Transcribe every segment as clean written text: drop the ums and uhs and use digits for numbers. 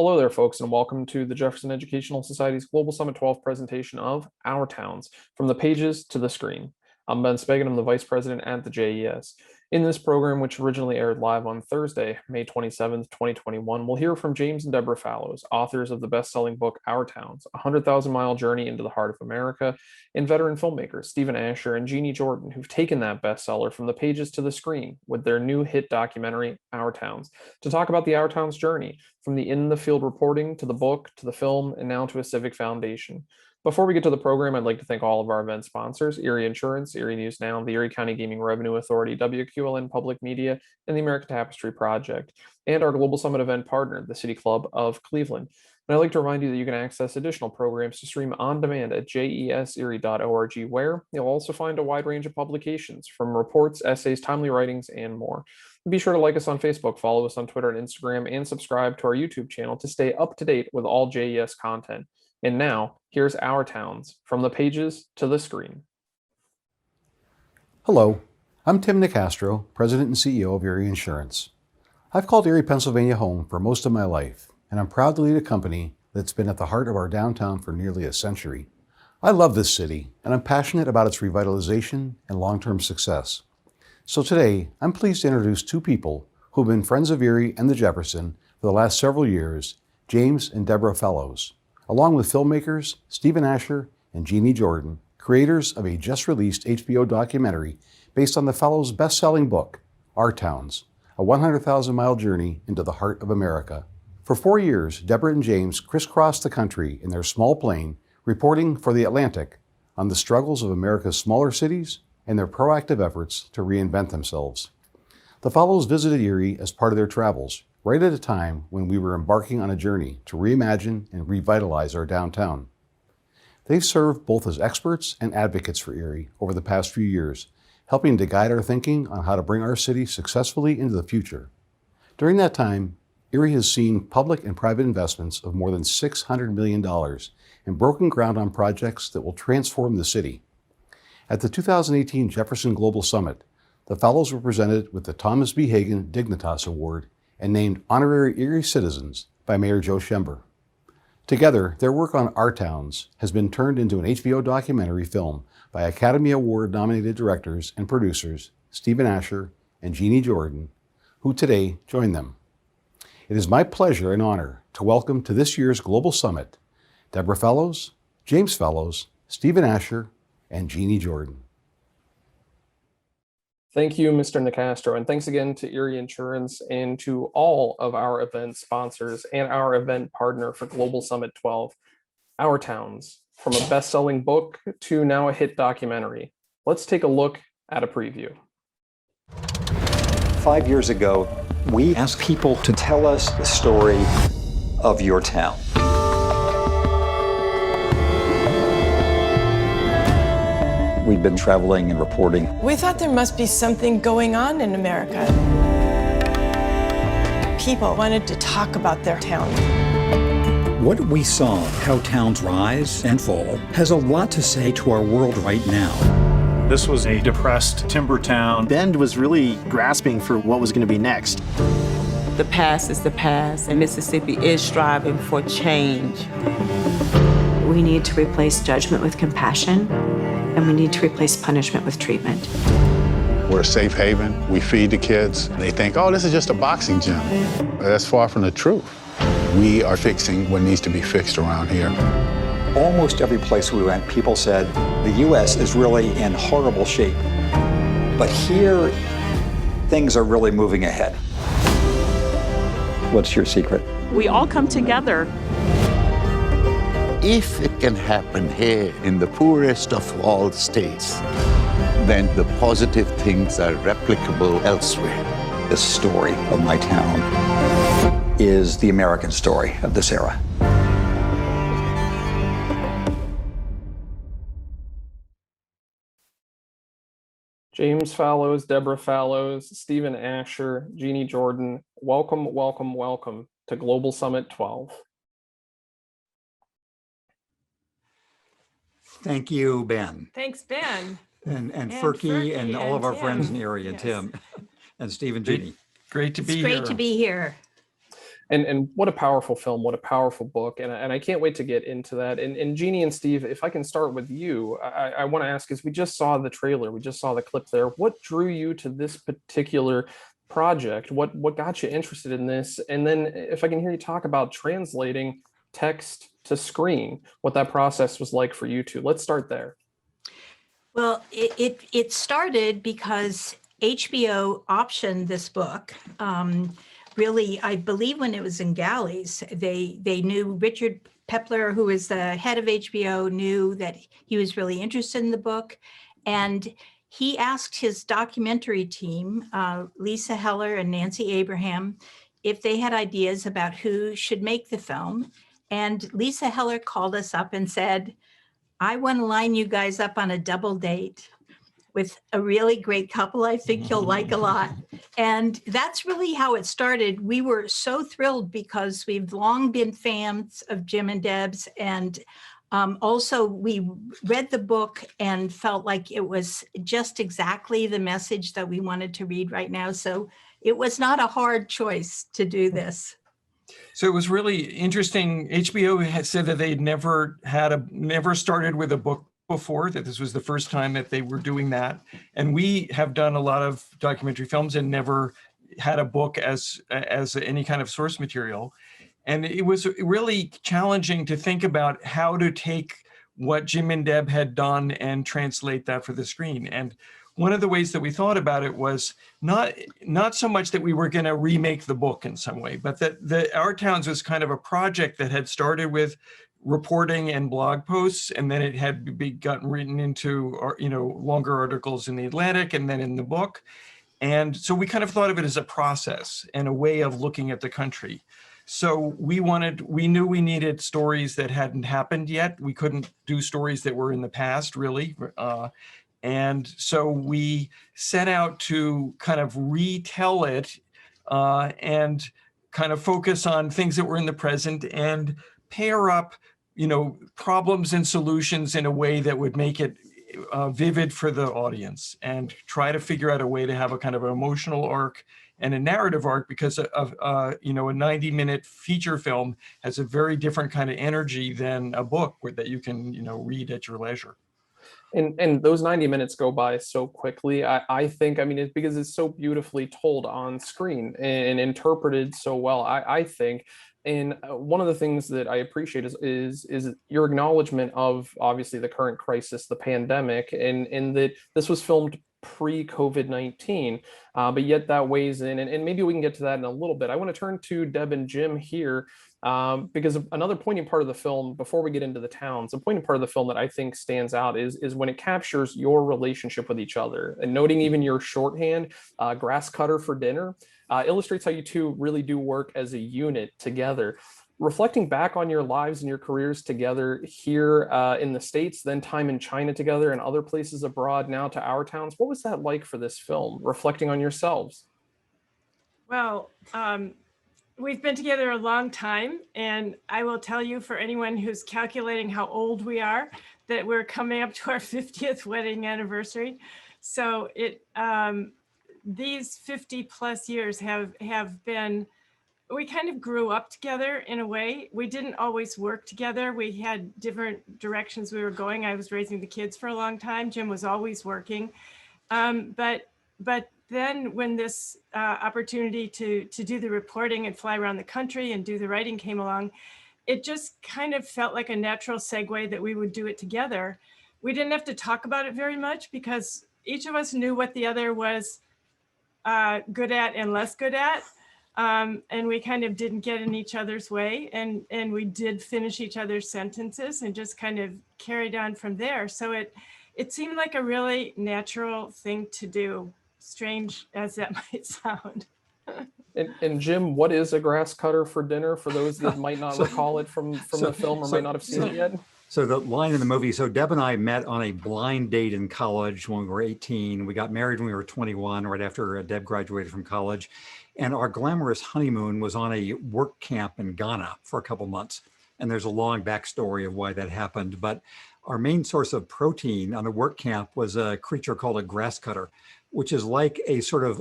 Hello there, folks, and welcome to the Jefferson Educational Society's Global Summit 12 presentation of Our Towns, From the Pages to the Screen. I'm Ben Speggen, I'm the Vice President at the JES. In this program, which originally aired live on Thursday, May 27th, 2021, we'll hear from James and Deborah Fallows, authors of the best-selling book Our Towns, A 100,000-Mile Journey into the Heart of America, and veteran filmmakers Stephen Ascher and Jeanne Jordan, who've taken that bestseller from the pages to the screen with their new hit documentary, Our Towns, to talk about the Our Towns journey, from the in-the-field reporting to the book, to the film, and now to a civic foundation. Before we get to the program, I'd like to thank all of our event sponsors, Erie Insurance, Erie News Now, the Erie County Gaming Revenue Authority, WQLN Public Media, and the American Tapestry Project, and our Global Summit event partner, the City Club of Cleveland. And I'd like to remind you that you can access additional programs to stream on demand at jeserie.org, where you'll also find a wide range of publications, from reports, essays, timely writings, and more. Be sure to like us on Facebook, follow us on Twitter and Instagram, and subscribe to our YouTube channel to stay up to date with all JES content. And now, here's Our Towns, From the Pages to the Screen. Hello, I'm Tim Nicastro, President and CEO of Erie Insurance. I've called Erie, Pennsylvania home for most of my life, and I'm proud to lead a company that's been at the heart of our downtown for nearly a century. I love this city, and I'm passionate about its revitalization and long-term success. So today, I'm pleased to introduce two people who have been friends of Erie and the Jefferson for the last several years, James and Deborah Fallows, along with filmmakers Stephen Ascher and Jeanne Jordan, creators of a just-released HBO documentary based on the Fallows' best-selling book, Our Towns, A 100,000-Mile Journey into the Heart of America. For 4 years, Deborah and James crisscrossed the country in their small plane, reporting for The Atlantic on the struggles of America's smaller cities and their proactive efforts to reinvent themselves. The Fallows visited Erie as part of their travels, right at a time when we were embarking on a journey to reimagine and revitalize our downtown. They've served both as experts and advocates for Erie over the past few years, helping to guide our thinking on how to bring our city successfully into the future. During that time, Erie has seen public and private investments of more than $600 million and broken ground on projects that will transform the city. At the 2018 Jefferson Global Summit, the Fallows were presented with the Thomas B. Hagen Dignitas Award and named honorary Erie citizens by Mayor Joe Schember. Together, their work on Our Towns has been turned into an HBO documentary film by Academy Award-nominated directors and producers Stephen Ascher and Jeanne Jordan, who today join them. It is my pleasure and honor to welcome to this year's Global Summit Deborah Fallows, James Fallows, Stephen Ascher, and Jeanne Jordan. Thank you, Mr. Nicastro, and thanks again to Erie Insurance and to all of our event sponsors and our event partner for Global Summit 12, Our Towns, from a best-selling book to now a hit documentary. Let's take a look at a preview. 5 years ago, we asked people to tell us the story of your town. We've been traveling and reporting. We thought there must be something going on in America. People wanted to talk about their town. What we saw, how towns rise and fall, has a lot to say to our world right now. This was a depressed timber town. Bend was really grasping for what was going to be next. The past is the past, and Mississippi is striving for change. We need to replace judgment with compassion, and we need to replace punishment with treatment. We're a safe haven. We feed the kids. They think, oh, this is just a boxing gym. That's far from the truth. We are fixing what needs to be fixed around here. Almost every place we went, people said, the U.S. is really in horrible shape. But here, things are really moving ahead. What's your secret? We all come together. If it can happen here in the poorest of all states, then the positive things are replicable elsewhere. The story of my town is the American story of this era. James Fallows, Deborah Fallows, Stephen Ascher, Jeanne Jordan, welcome, welcome, welcome to Global Summit 12. Thank you, Ben. Thanks, Ben. And Furky and all of our friends in Erie, and Yes. Tim and Steve and Jeanne. Great to be It's here. great to be here. And what a powerful film, what a powerful book. And I can't wait to get into that. And Jeannie and Steve, if I can start with you, I want to ask, is we just saw the trailer, we just saw the clip there. What drew you to this particular project? What got you interested in this? And then if I can hear you talk about translating text to screen, what that process was like for you two. Let's start there. Well, it started because HBO optioned this book. Really, I believe when it was in galleys, they knew Richard Pepler, who is the head of HBO, knew that he was really interested in the book. And he asked his documentary team, Lisa Heller and Nancy Abraham, if they had ideas about who should make the film. And Lisa Heller called us up and said, I want to line you guys up on a double date with a really great couple I think you'll like a lot. And that's really how it started. We were so thrilled because we've long been fans of Jim and Debs. And also we read the book and felt like it was just exactly the message that we wanted to read right now. So it was not a hard choice to do this. So it was really interesting. HBO had said that they'd never started with a book before, that this was the first time that they were doing that. And we have done a lot of documentary films and never had a book as any kind of source material. And it was really challenging to think about how to take what Jim and Deb had done and translate that for the screen. And one of the ways that we thought about it was not so much that we were going to remake the book in some way, but that Our Towns was kind of a project that had started with reporting and blog posts, and then it had gotten written into longer articles in the Atlantic and then in the book. And so we kind of thought of it as a process and a way of looking at the country. So we knew we needed stories that hadn't happened yet. We couldn't do stories that were in the past, really. And so we set out to kind of retell it and kind of focus on things that were in the present and pair up, problems and solutions in a way that would make it vivid for the audience, and try to figure out a way to have a kind of an emotional arc and a narrative arc, because of a 90-minute feature film has a very different kind of energy than a book that you can read at your leisure. And those 90 minutes go by so quickly. I think, it's because it's so beautifully told on screen and interpreted so well, I think. And one of the things that I appreciate is your acknowledgement of obviously the current crisis, the pandemic, and that this was filmed pre-COVID-19, but yet that weighs in, and maybe we can get to that in a little bit. I want to turn to Deb and Jim here, because another poignant part of the film, before we get into the towns, a poignant part of the film that I think stands out is when it captures your relationship with each other, and noting even your shorthand, grasscutter for dinner, illustrates how you two really do work as a unit together. Reflecting back on your lives and your careers together here in the States, then time in China together and other places abroad, now to Our Towns, what was that like for this film, reflecting on yourselves? Well, we've been together a long time, and I will tell you, for anyone who's calculating how old we are, that we're coming up to our 50th wedding anniversary. So these 50 plus years have been, we kind of grew up together in a way. We didn't always work together. We had different directions we were going. I was raising the kids for a long time. Jim was always working. But then when this opportunity to do the reporting and fly around the country and do the writing came along, it just kind of felt like a natural segue that we would do it together. We didn't have to talk about it very much because each of us knew what the other was good at and less good at. And we kind of didn't get in each other's way, and we did finish each other's sentences and just kind of carried on from there. So it seemed like a really natural thing to do, strange as that might sound. And Jim, what is a grass cutter for dinner for those that might not recall it from the film or might not have seen it yet? So the line in the movie, so Deb and I met on a blind date in college when we were 18. We got married when we were 21, right after Deb graduated from college. And our glamorous honeymoon was on a work camp in Ghana for a couple months. And there's a long backstory of why that happened. But our main source of protein on the work camp was a creature called a grasscutter, which is like a sort of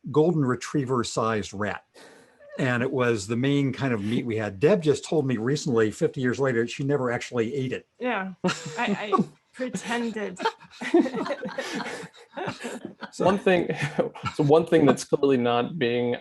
golden retriever sized rat. And it was the main kind of meat we had. Deb just told me recently, 50 years later, she never actually ate it. Yeah, I pretended. One thing that's clearly not being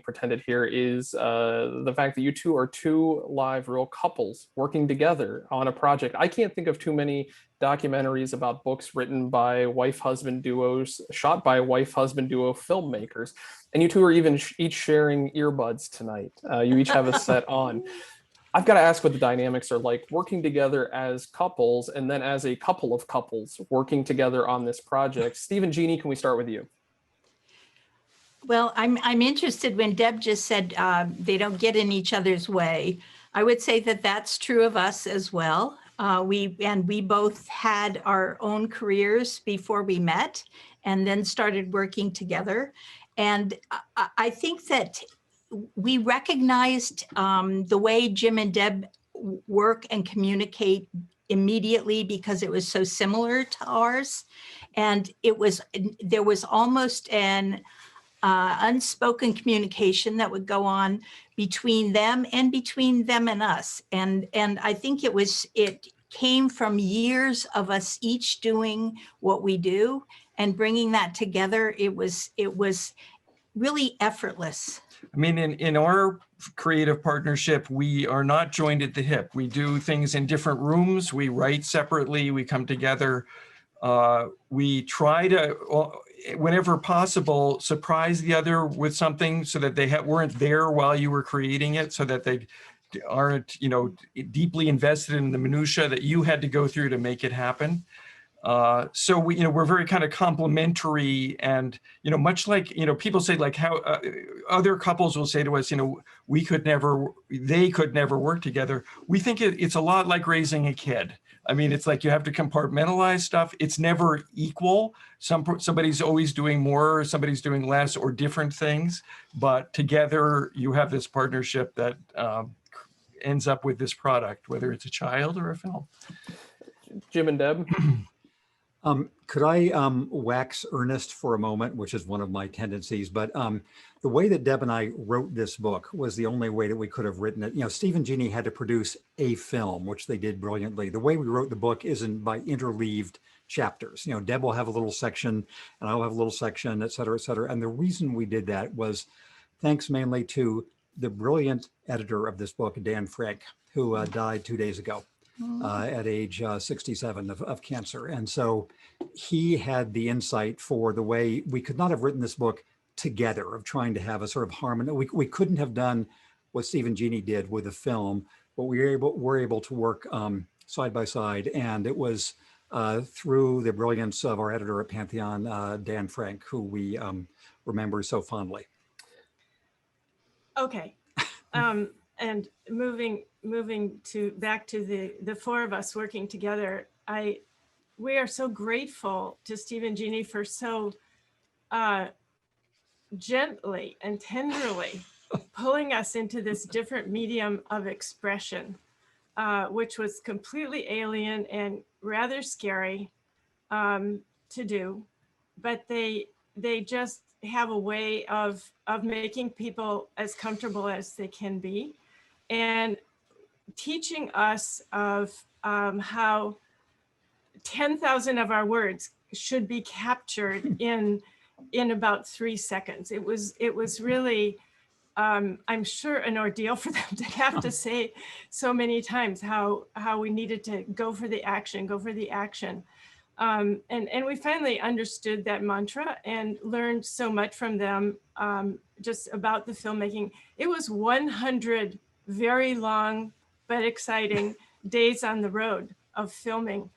pretended here is the fact that you two are two live real couples working together on a project. I can't think of too many documentaries about books written by wife-husband duos, shot by wife-husband duo filmmakers, and you two are even each sharing earbuds tonight. You each have a set on. I've got to ask what the dynamics are like working together as couples and then as a couple of couples working together on this project. Steve and Jeanne, can we start with you? Well, I'm interested when Deb just said they don't get in each other's way. I would say that that's true of us as well. We both had our own careers before we met and then started working together. And I think that we recognized the way Jim and Deb work and communicate immediately because it was so similar to ours. And there was almost an unspoken communication that would go on between them and us. And I think it came from years of us each doing what we do and bringing that together. It was really effortless. I mean, in our creative partnership, we are not joined at the hip. We do things in different rooms. We write separately. We come together. We try to, whenever possible, surprise the other with something so that they weren't there while you were creating it, so that they aren't, deeply invested in the minutia that you had to go through to make it happen. So we're very kind of complementary, and much like people say, like how other couples will say to us, they could never work together. We think it's a lot like raising a kid. I mean, it's like you have to compartmentalize stuff. It's never equal. Somebody's always doing more, somebody's doing less, or different things. But together, you have this partnership that ends up with this product, whether it's a child or a film. Jim and Deb. Could I wax earnest for a moment, which is one of my tendencies, but the way that Deb and I wrote this book was the only way that we could have written it. Steve and Jeanne had to produce a film, which they did brilliantly. The way we wrote the book isn't by interleaved chapters. Deb will have a little section and I'll have a little section, et cetera, et cetera. And the reason we did that was thanks mainly to the brilliant editor of this book, Dan Frank, who died 2 days ago. At age 67 of cancer. And so he had the insight for the way we could not have written this book together, of trying to have a sort of harmony. We couldn't have done what Steve and Jeanne did with the film, but we were able to work side by side. And it was through the brilliance of our editor at Pantheon, Dan Frank, who we remember so fondly. Okay. And moving back to the four of us working together, we are so grateful to Steve and Jeanne for so gently and tenderly pulling us into this different medium of expression, which was completely alien and rather scary to do, but they just have a way of making people as comfortable as they can be, and teaching us of how 10,000 of our words should be captured in about 3 seconds. It was really, I'm sure, an ordeal for them to have to say so many times how we needed to go for the action. And we finally understood that mantra and learned so much from them just about the filmmaking. It was 100 very long but exciting days on the road of filming,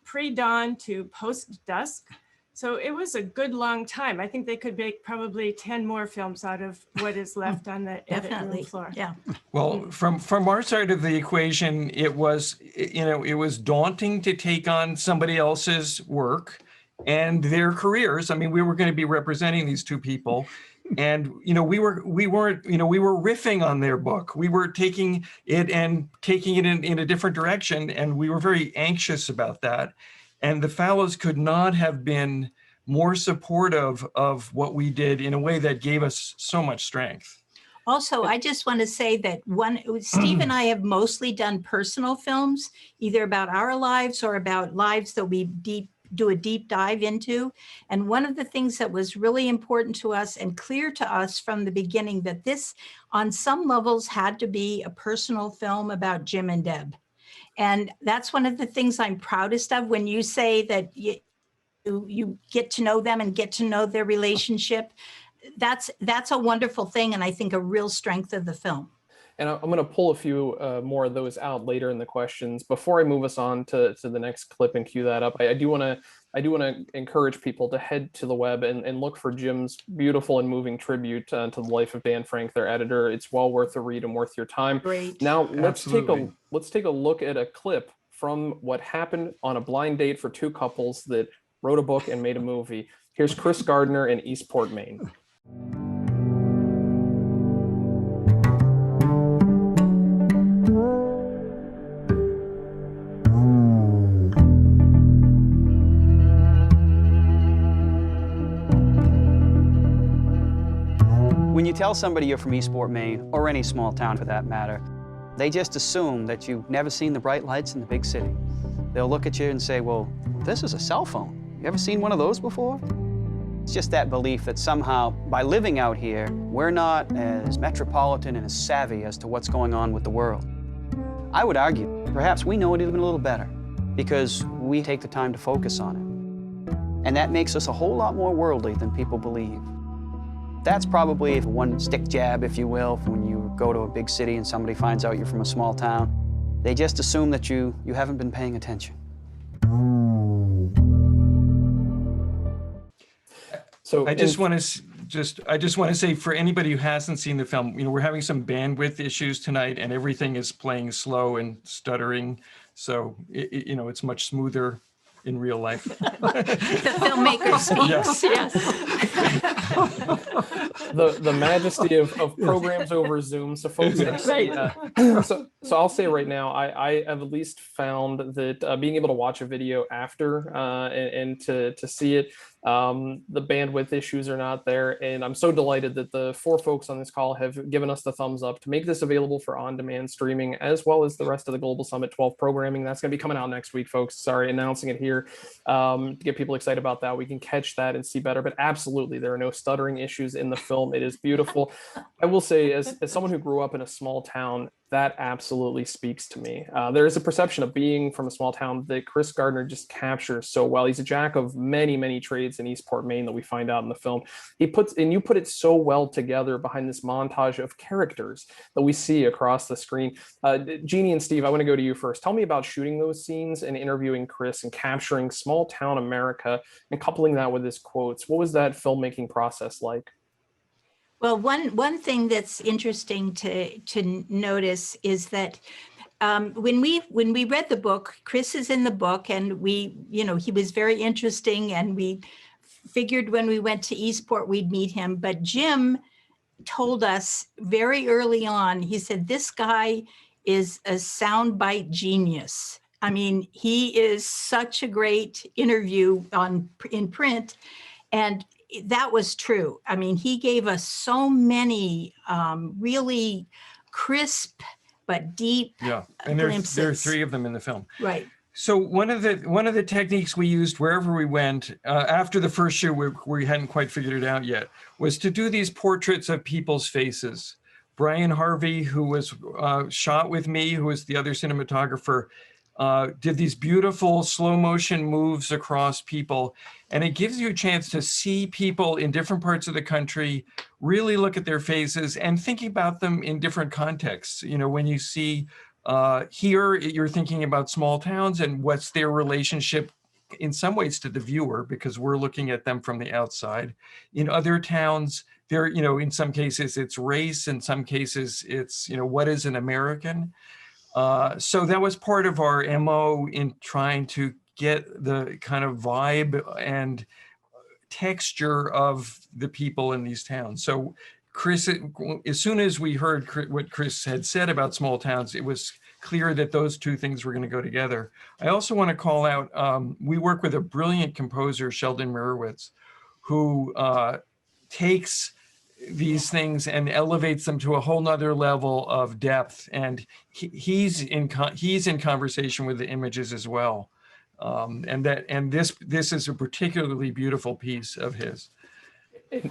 pre-dawn to post-dusk. So it was a good long time. I think they could make probably 10 more films out of what is left on the edit room floor. Yeah. Well, from our side of the equation, it was daunting to take on somebody else's work and their careers. I mean, we were going to be representing these two people, and we were riffing on their book. We were taking it in a different direction, and we were very anxious about that. And the Fallows could not have been more supportive of what we did in a way that gave us so much strength. Also, I just want to say that Steve and I have mostly done personal films, either about our lives or about lives that we do a deep dive into. And one of the things that was really important to us and clear to us from the beginning, that this on some levels had to be a personal film about Jim and Deb. And that's one of the things I'm proudest of when you say that you get to know them and get to know their relationship. That's a wonderful thing, and I think a real strength of the film. And I'm going to pull a few more of those out later in the questions. Before I move us on to the next clip and cue that up, I do want to encourage people to head to the web and look for Jim's beautiful and moving tribute to the life of Dan Frank, their editor. It's well worth a read and worth your time. Great. Now let's take a look at a clip from what happened on a blind date for two couples that wrote a book and made a movie. Here's Chris Gardner in Eastport, Maine. When you tell somebody you're from Eastport, Maine, or any small town for that matter, they just assume that you've never seen the bright lights in the big city. They'll look at you and say, well, this is a cell phone. You ever seen one of those before? It's just that belief that somehow, by living out here, we're not as metropolitan and as savvy as to what's going on with the world. I would argue, perhaps we know it even a little better, because we take the time to focus on it. And that makes us a whole lot more worldly than people believe. That's probably one stick jab, if you will, when you go to a big city and somebody finds out you're from a small town. They just assume that you haven't been paying attention. So I just want to say, for anybody who hasn't seen the film, we're having some bandwidth issues tonight, and everything is playing slow and stuttering. So it's much smoother in real life. The filmmaker speaks. Yes. The majesty of programs over Zoom. So folks, so I'll say right now, I have at least found that being able to watch a video after and to see it, the bandwidth issues are not there. And I'm so delighted that the four folks on this call have given us the thumbs up to make this available for on-demand streaming, as well as the rest of the Global Summit 12 programming. That's going to be coming out next week, folks. Sorry, announcing it here to get people excited about that. We can catch that and see better, but absolutely, there are no stuttering issues in the film. It is beautiful. I will say, as someone who grew up in a small town, that absolutely speaks to me. There is a perception of being from a small town that Chris Gardner just captures so well. He's a jack of many, many trades in Eastport, Maine, that we find out in the film. You put it so well together behind this montage of characters that we see across the screen. Jeanne and Steve, I want to go to you first. Tell me about shooting those scenes and interviewing Chris and capturing small town America and coupling that with his quotes. What was that filmmaking process like? Well, one thing that's interesting to notice is that when we read the book, Chris is in the book, and he was very interesting, and we figured when we went to Eastport we'd meet him. But Jim told us very early on, he said, this guy is a soundbite genius. I mean, he is such a great interview in print, and that was true. I mean, he gave us so many really crisp but deep glimpses. There are three of them in the film. Right. So one of the techniques we used wherever we went after the first shoot, we hadn't quite figured it out yet, was to do these portraits of people's faces. Brian Harvey, who was shot with me, who was the other cinematographer, did these beautiful slow motion moves across people. And it gives you a chance to see people in different parts of the country, really look at their faces and thinking about them in different contexts. When you see here, you're thinking about small towns and what's their relationship in some ways to the viewer, because we're looking at them from the outside. In other towns, in some cases it's race, in some cases it's, what is an American? So that was part of our MO in trying to get the kind of vibe and texture of the people in these towns. So Chris, as soon as we heard what Chris had said about small towns, it was clear that those two things were going to go together. I also want to call out, we work with a brilliant composer, Sheldon Merowitz, who takes these things and elevates them to a whole nother level of depth. And he's in conversation with the images as well. And this is a particularly beautiful piece of his.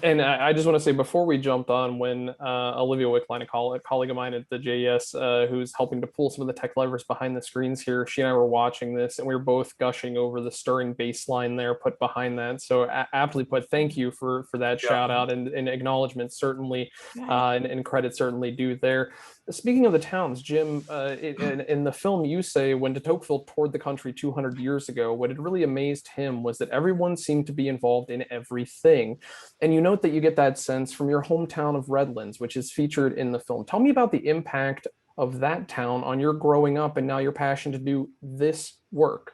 And I just want to say, before we jumped on, when Olivia Wickline, a colleague of mine at the JES, who's helping to pull some of the tech levers behind the screens here, she and I were watching this, and we were both gushing over the stirring bass line there put behind that. So aptly put, thank you for that shout out and acknowledgement, certainly, and credit certainly due there. Speaking of the towns, Jim, in the film you say, when de Tocqueville toured the country 200 years ago, what had really amazed him was that everyone seemed to be involved in everything. And you note that you get that sense from your hometown of Redlands, which is featured in the film. Tell me about the impact of that town on your growing up and now your passion to do this work.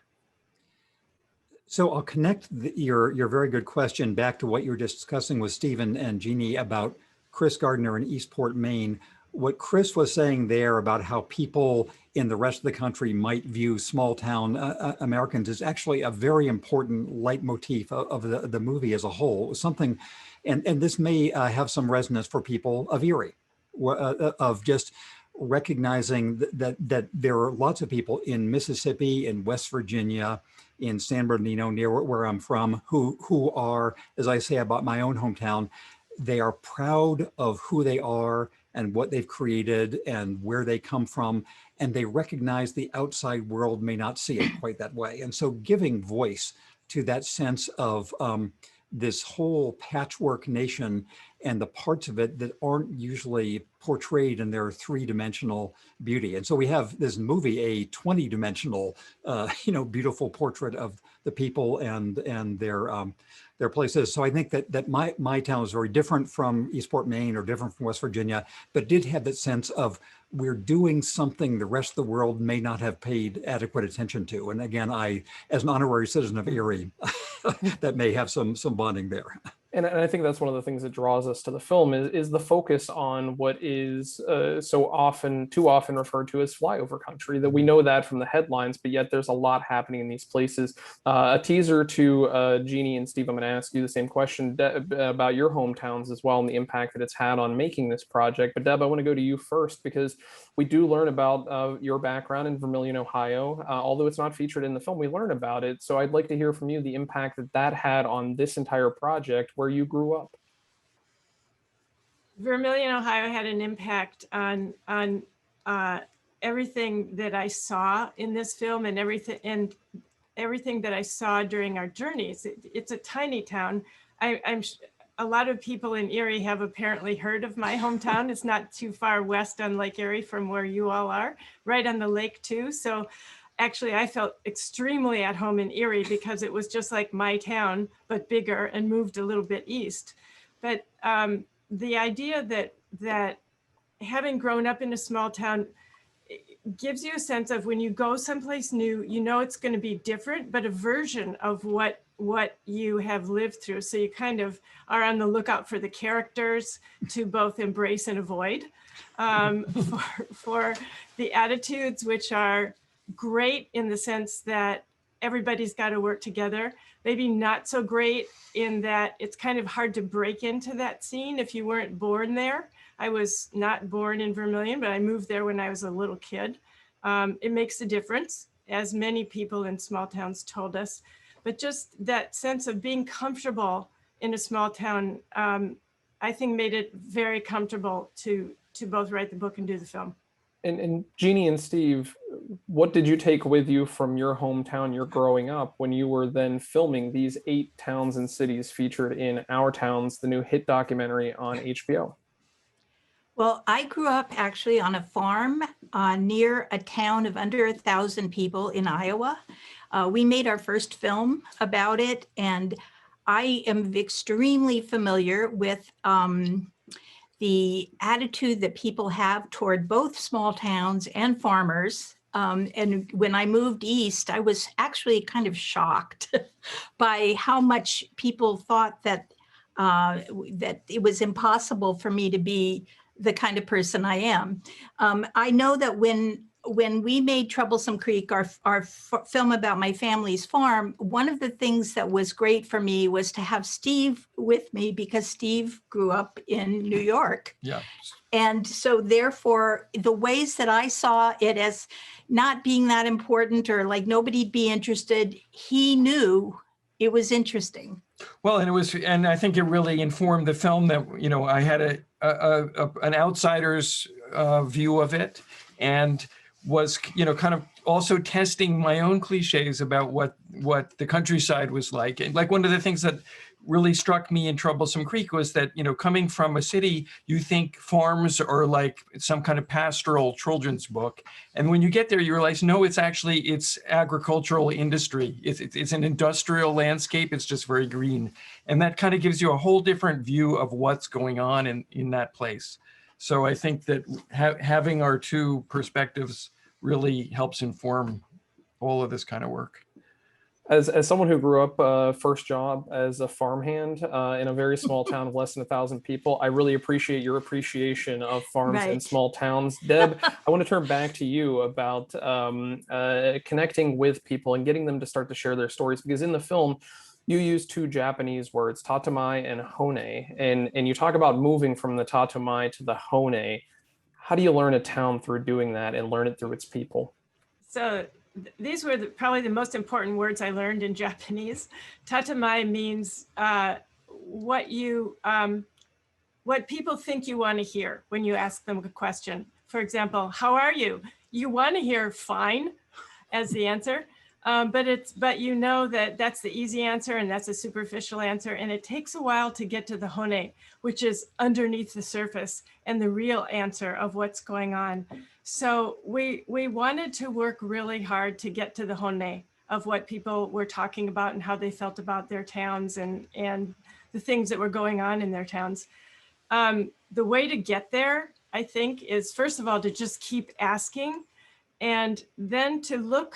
So I'll connect your very good question back to what you were discussing with Stephen and Jeanne about Chris Gardner in Eastport, Maine. What Chris was saying there about how people in the rest of the country might view small town Americans is actually a very important leitmotif of the movie as a whole. It was something, and this may have some resonance for people of Erie, of just recognizing that there are lots of people in Mississippi, in West Virginia, in San Bernardino, near where I'm from, who are, as I say about my own hometown, they are proud of who they are and what they've created and where they come from. And they recognize the outside world may not see it quite that way. And so giving voice to that sense of this whole patchwork nation and the parts of it that aren't usually portrayed in their three-dimensional beauty. And so we have this movie, a 20-dimensional, beautiful portrait of the people and their places. So I think that my town is very different from Eastport, Maine, or different from West Virginia, but did have that sense of we're doing something the rest of the world may not have paid adequate attention to. And again, I, as an honorary citizen of Erie, that may have some bonding there. And I think that's one of the things that draws us to the film is the focus on what is too often referred to as flyover country, that we know that from the headlines, but yet there's a lot happening in these places. A teaser to Jeanne and Steve, I'm going to ask you the same question about your hometowns as well and the impact that it's had on making this project. But Deb, I want to go to you first because we do learn about your background in Vermilion, Ohio. Although it's not featured in the film, we learn about it. So I'd like to hear from you the impact that had on this entire project where you grew up. Vermilion, Ohio had an impact on everything that I saw in this film and everything that I saw during our journeys. It's a tiny town. A lot of people in Erie have apparently heard of my hometown. It's not too far west on Lake Erie from where you all are, right on the lake too. So actually, I felt extremely at home in Erie because it was just like my town, but bigger and moved a little bit east. But the idea that having grown up in a small town gives you a sense of when you go someplace new, you know it's going to be different, but a version of what you have lived through. So you kind of are on the lookout for the characters to both embrace and avoid, for the attitudes, which are great in the sense that everybody's got to work together. Maybe not so great in that it's kind of hard to break into that scene if you weren't born there. I was not born in Vermilion, but I moved there when I was a little kid. It makes a difference, as many people in small towns told us. But just that sense of being comfortable in a small town, I think made it very comfortable to both write the book and do the film. And Jeanne and Steve, what did you take with you from your hometown, your growing up, when you were then filming these 8 towns and cities featured in Our Towns, the new hit documentary on HBO? Well, I grew up actually on a farm near a town of under 1,000 people in Iowa. We made our first film about it, and I am extremely familiar with the attitude that people have toward both small towns and farmers. And when I moved east, I was actually kind of shocked by how much people thought that it was impossible for me to be the kind of person I am. I know that when when we made Troublesome Creek, our film about my family's farm, one of the things that was great for me was to have Steve with me, because Steve grew up in New York. Yeah. And so therefore, the ways that I saw it as not being that important or like nobody'd be interested, he knew it was interesting. Well, and I think it really informed the film that, you know, I had an outsider's view of it, and was, you know, kind of also testing my own cliches about what the countryside was like. And like one of the things that really struck me in Troublesome Creek was that, you know, coming from a city, you think farms are like some kind of pastoral children's book. And when you get there, you realize, no, it's agricultural industry. It's an industrial landscape. It's just very green. And that kind of gives you a whole different view of what's going on in that place. So I think that having our two perspectives really helps inform all of this kind of work. As someone who grew up first job as a farmhand in a very small town of less than 1,000 people, I really appreciate your appreciation of farms and small towns. Deb, I want to turn back to you about connecting with people and getting them to start to share their stories, because in the film, you use two Japanese words, tatamai and hone, and you talk about moving from the tatamai to the hone. How do you learn a town through doing that and learn it through its people? So these were probably the most important words I learned in Japanese. Tatamai means what people think you want to hear when you ask them a question. For example, how are you? You want to hear fine as the answer, but you know that that's the easy answer and that's a superficial answer, and it takes a while to get to the hone, which is underneath the surface and the real answer of what's going on. So we wanted to work really hard to get to the hone of what people were talking about and how they felt about their towns and the things that were going on in their towns. The way to get there, I think, is first of all to just keep asking, and then to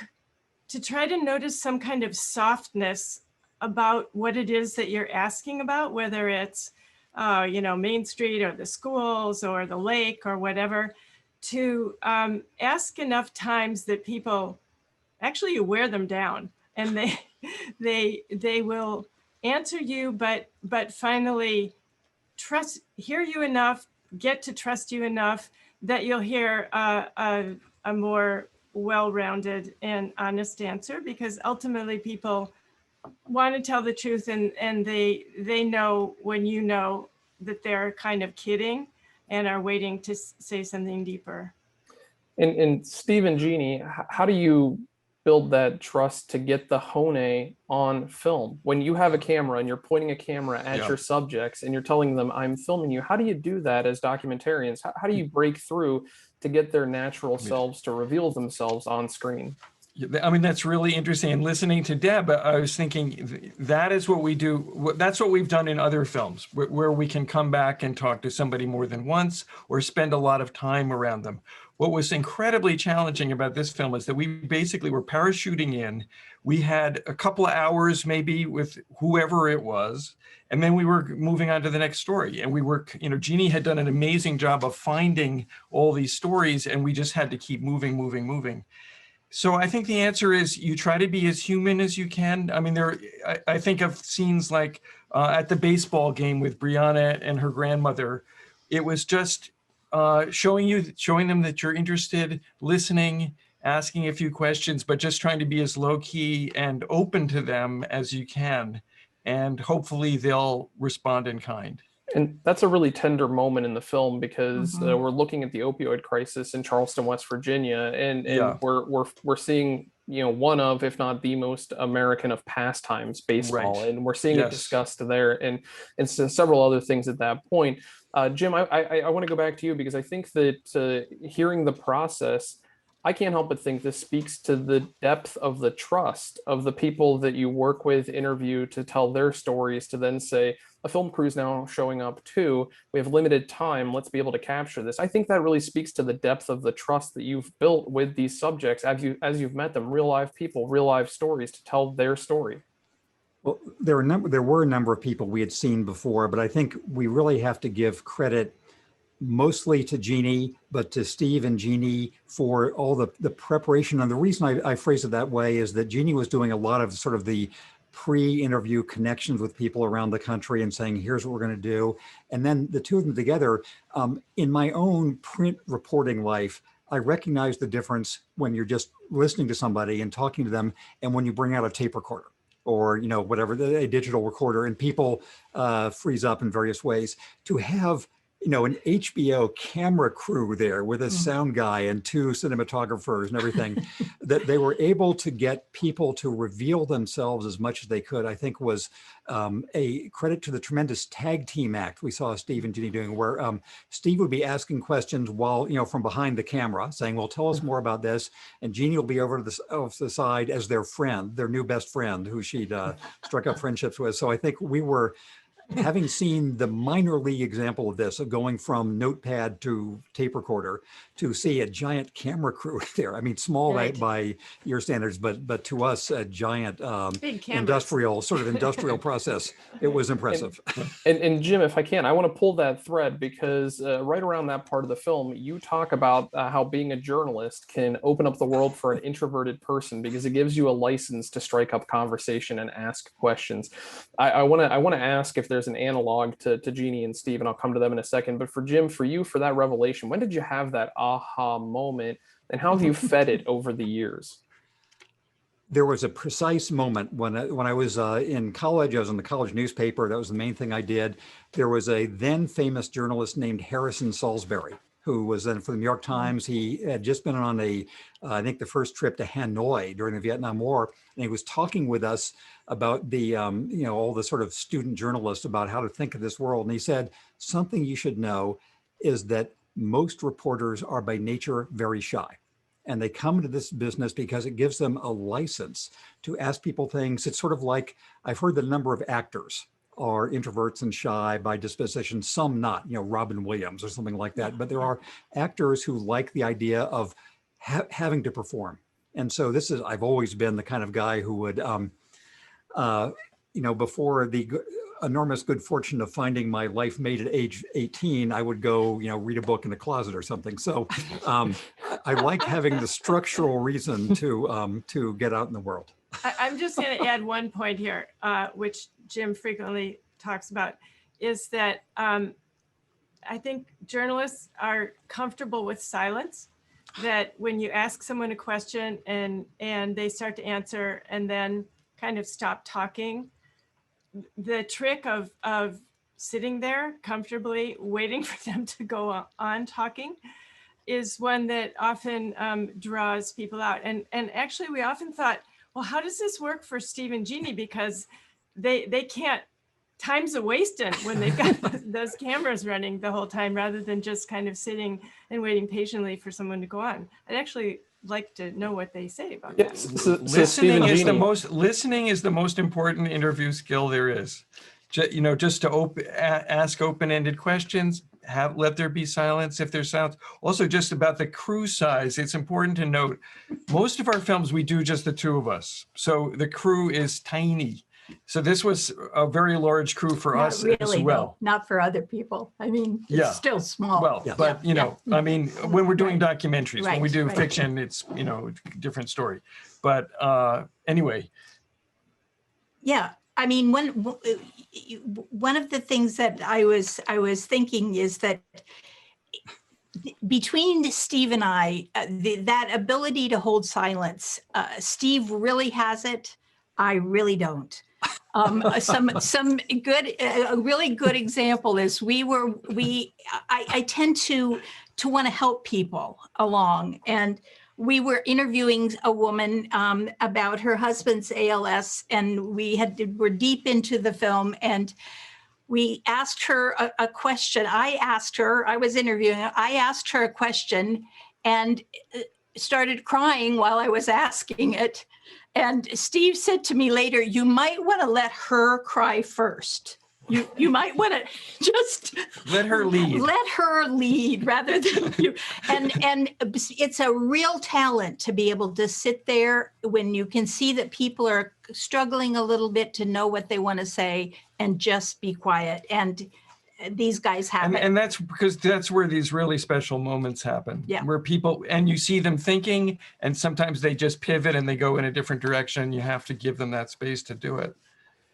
try to notice some kind of softness about what it is that you're asking about, whether it's Main Street or the schools or the lake or whatever. To ask enough times that people actually, you wear them down, and they will answer you, but finally hear you enough, get to trust you enough that you'll hear a more well-rounded and honest answer, because ultimately people want to tell the truth, and they know when you know that they're kind of kidding and are waiting to say something deeper. And Steve and Jeanne, how do you build that trust to get the hone on film? When you have a camera and you're pointing a camera at your subjects and you're telling them, I'm filming you, how do you do that as documentarians? How do you break through to get their natural selves to reveal themselves on screen? I mean, that's really interesting. And listening to Deb, I was thinking that is what we do. That's what we've done in other films, where we can come back and talk to somebody more than once or spend a lot of time around them. What was incredibly challenging about this film is that we basically were parachuting in. We had a couple of hours maybe with whoever it was, and then we were moving on to the next story. And we were, Jeanne had done an amazing job of finding all these stories, and we just had to keep moving. So I think the answer is you try to be as human as you can. I mean, I think of scenes like at the baseball game with Brianna and her grandmother. It was just showing them that you're interested, listening, asking a few questions, but just trying to be as low key and open to them as you can. And hopefully they'll respond in kind. And that's a really tender moment in the film, because we're looking at the opioid crisis in Charleston, West Virginia, and we're seeing, one of, if not the most American of pastimes, baseball, and we're seeing it discussed there, and so several other things at that point. Jim, I want to go back to you, because I think that hearing the process, I can't help but think this speaks to the depth of the trust of the people that you work with, interview, to tell their stories, to then say, a film crew's now showing up too. We have limited time. Let's be able to capture this. I think that really speaks to the depth of the trust that you've built with these subjects as you've met them, real live people, real live stories to tell their story. Well, there were a number of people we had seen before, but I think we really have to give credit mostly to Jeanne, but to Steve and Jeanne for all the preparation. And the reason I phrase it that way is that Jeanne was doing a lot of sort of the pre-interview connections with people around the country and saying, here's what we're going to do. And then the two of them together, in my own print reporting life, I recognize the difference when you're just listening to somebody and talking to them, and when you bring out a tape recorder or, you know, whatever, a digital recorder, and people freeze up in various ways. To have, you know, an HBO camera crew there with a sound guy and two cinematographers and everything, that they were able to get people to reveal themselves as much as they could, I think was a credit to the tremendous tag team act we saw Steve and Jeanne doing, where Steve would be asking questions while, you know, from behind the camera saying, well, tell us more about this. And Jeanne will be over to off the side as their friend, their new best friend, who she'd struck up friendships with. So I think we were, having seen the minor league example of this, of going from notepad to tape recorder, to see a giant camera crew there. I mean, small by your standards, but to us, a giant industrial process. It was impressive. And Jim, if I can, I want to pull that thread, because right around that part of the film, you talk about how being a journalist can open up the world for an introverted person, because it gives you a license to strike up conversation and ask questions. I want to ask if there's an analog to Jeanne and Steve, and I'll come to them in a second. But for Jim, for you, for that revelation, when did you have that aha moment, and how have you fed it over the years? There was a precise moment when I was in college. I was in the college newspaper. That was the main thing I did. There was a then famous journalist named Harrison Salisbury, who was then for the New York Times. He had just been on I think the first trip to Hanoi during the Vietnam War. And he was talking with us about the, you know, all the sort of student journalists about how to think of this world. And he said, something you should know is that most reporters are by nature very shy. And they come into this business because it gives them a license to ask people things. It's sort of like, I've heard the number of actors are introverts and shy by disposition, some not, you know, Robin Williams or something like that. But there are actors who like the idea of having to perform. And so I've always been the kind of guy who would, you know, before the enormous good fortune of finding my life mate at age 18, I would go, you know, read a book in a closet or something. So I like having the structural reason to get out in the world. I'm just going to add one point here, which Jim frequently talks about, is that I think journalists are comfortable with silence, that when you ask someone a question and they start to answer and then kind of stop talking, the trick of sitting there comfortably waiting for them to go on talking is one that often draws people out. And actually we often thought, well, how does this work for Steve and Jeanne? Because they can't, time's a wasted when they've got those cameras running the whole time, rather than just kind of sitting and waiting patiently for someone to go on. I'd actually like to know what they say about that. Listening is the most important interview skill there is. You know, just to ask open-ended questions, let there be silence if there's silence. Also, just about the crew size, it's important to note, most of our films, we do just the two of us. So the crew is tiny. So this was a very large crew for us as well. Not for other people. I mean, it's still small. Well, but you know, I mean, when we're doing documentaries, when we do fiction, it's, you know, a different story. But anyway. Yeah, I mean, one of the things that I was thinking is that between Steve and I, that ability to hold silence, Steve really has it. I really don't. Some good, a really good example is I tend to want to help people along, and we were interviewing a woman about her husband's ALS, and we're deep into the film, and we asked her a question. I was interviewing her, I asked her a question and started crying while I was asking it. And Steve said to me later, you might want to let her cry first. You might want to just let her lead. Let her lead rather than you. And it's a real talent to be able to sit there when you can see that people are struggling a little bit to know what they want to say and just be quiet. And these guys have it. And that's because that's where these really special moments happen. Yeah. Where people, and you see them thinking, and sometimes they just pivot and they go in a different direction. You have to give them that space to do it.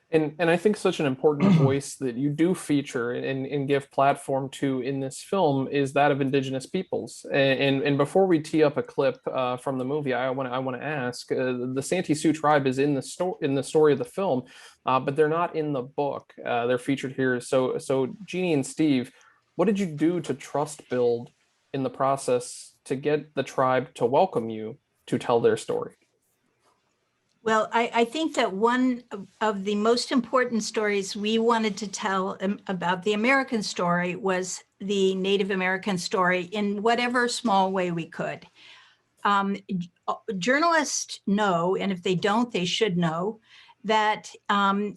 And I think such an important voice that you do feature and give platform to in this film is that of Indigenous peoples. And before we tee up a clip from the movie, I want to ask: the Santee Sioux tribe is in the story of the film, but they're not in the book. They're featured here. So Jeanne and Steve, what did you do to trust build in the process to get the tribe to welcome you to tell their story? Well, I think that one of the most important stories we wanted to tell about the American story was the Native American story in whatever small way we could. Journalists know, and if they don't, they should know, that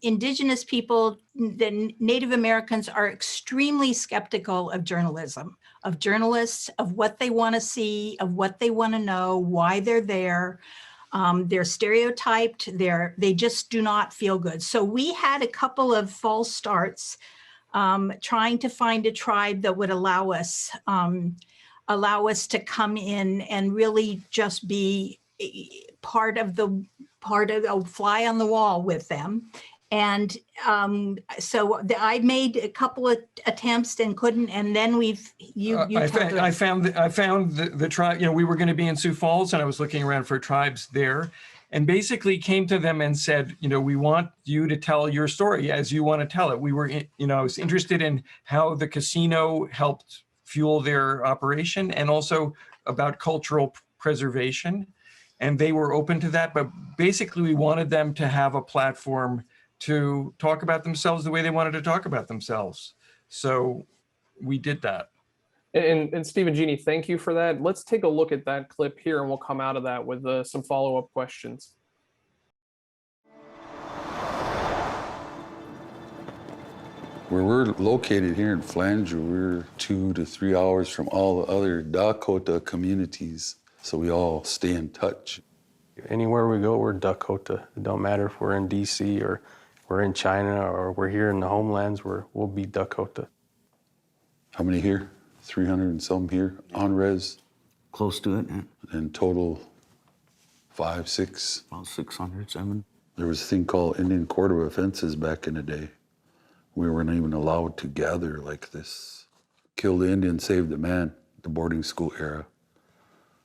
Indigenous people, the Native Americans, are extremely skeptical of journalism, of journalists, of what they want to see, of what they want to know, why they're there. They're stereotyped, they just do not feel good. So we had a couple of false starts trying to find a tribe that would allow us to come in and really just be part of a fly on the wall with them. And so I made a couple of attempts and couldn't, and then I found the tribe. You know, we were going to be in Sioux Falls, and I was looking around for tribes there, and basically came to them and said, you know, we want you to tell your story as you want to tell it. We were, I was interested in how the casino helped fuel their operation, and also about cultural preservation, and they were open to that. But basically, we wanted them to have a platform to talk about themselves the way they wanted to talk about themselves. So we did that. And Steve and Jeanne, thank you for that. Let's take a look at that clip here, and we'll come out of that with some follow-up questions. Where we're located here in Flanger, we're 2 to 3 hours from all the other Dakota communities, so we all stay in touch. Anywhere we go, we're Dakota. It don't matter if we're in DC or we're in China or we're here in the homelands, we'll be Dakota. How many here? 300 and some here on res? Close to it, yeah. And total 5, 6? About 600, 7. There was a thing called Indian Court of Offenses back in the day. We weren't even allowed to gather like this. Kill the Indian, save the man, the boarding school era.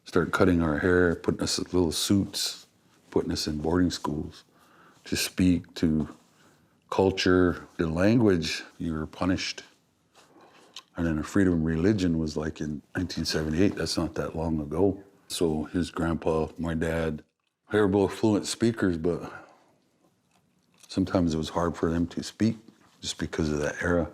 Start cutting our hair, putting us in little suits, putting us in boarding schools to speak to culture, the language, you were punished. And then the freedom of religion was like in 1978, that's not that long ago. So his grandpa, my dad, they were both fluent speakers, but sometimes it was hard for them to speak just because of that era.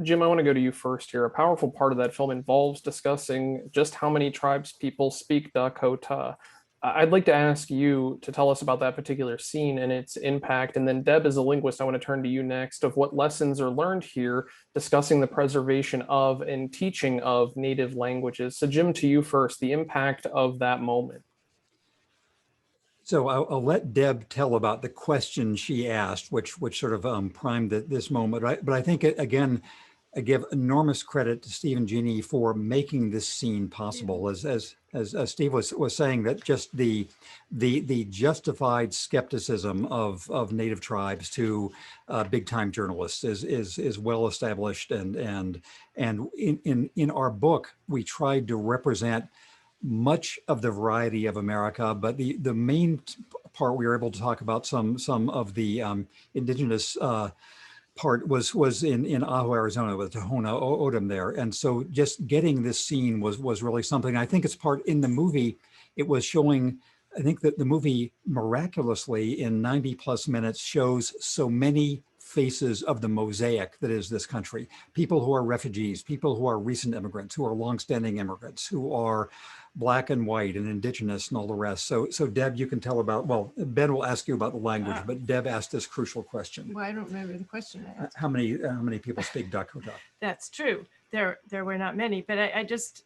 Jim, I want to go to you first here. A powerful part of that film involves discussing just how many tribes people speak Dakota. I'd like to ask you to tell us about that particular scene and its impact. And then Deb, as a linguist, I want to turn to you next of what lessons are learned here discussing the preservation of and teaching of native languages. So Jim, to you first, the impact of that moment. So I'll let Deb tell about the question she asked, which sort of primed this moment. But I think, again, I give enormous credit to Steve and Jeanne for making this scene possible. As Steve was saying, that just the justified skepticism of Native tribes to big time journalists is well established, and in our book we tried to represent much of the variety of America, but the main part we were able to talk about some of the indigenous part was in Ajo, Arizona, with Tohono O'odham there. And so just getting this scene was really something. I think it's part in the movie. It was showing, I think that the movie miraculously in 90 plus minutes shows so many faces of the mosaic that is this country. People who are refugees, people who are recent immigrants, who are longstanding immigrants, who are Black and white and indigenous and all the rest. So Deb, you can tell about, well, Ben will ask you about the language, but Deb asked this crucial question. Well, I don't remember the question I asked. How many people speak Dakota? That's true. There were not many, but I just,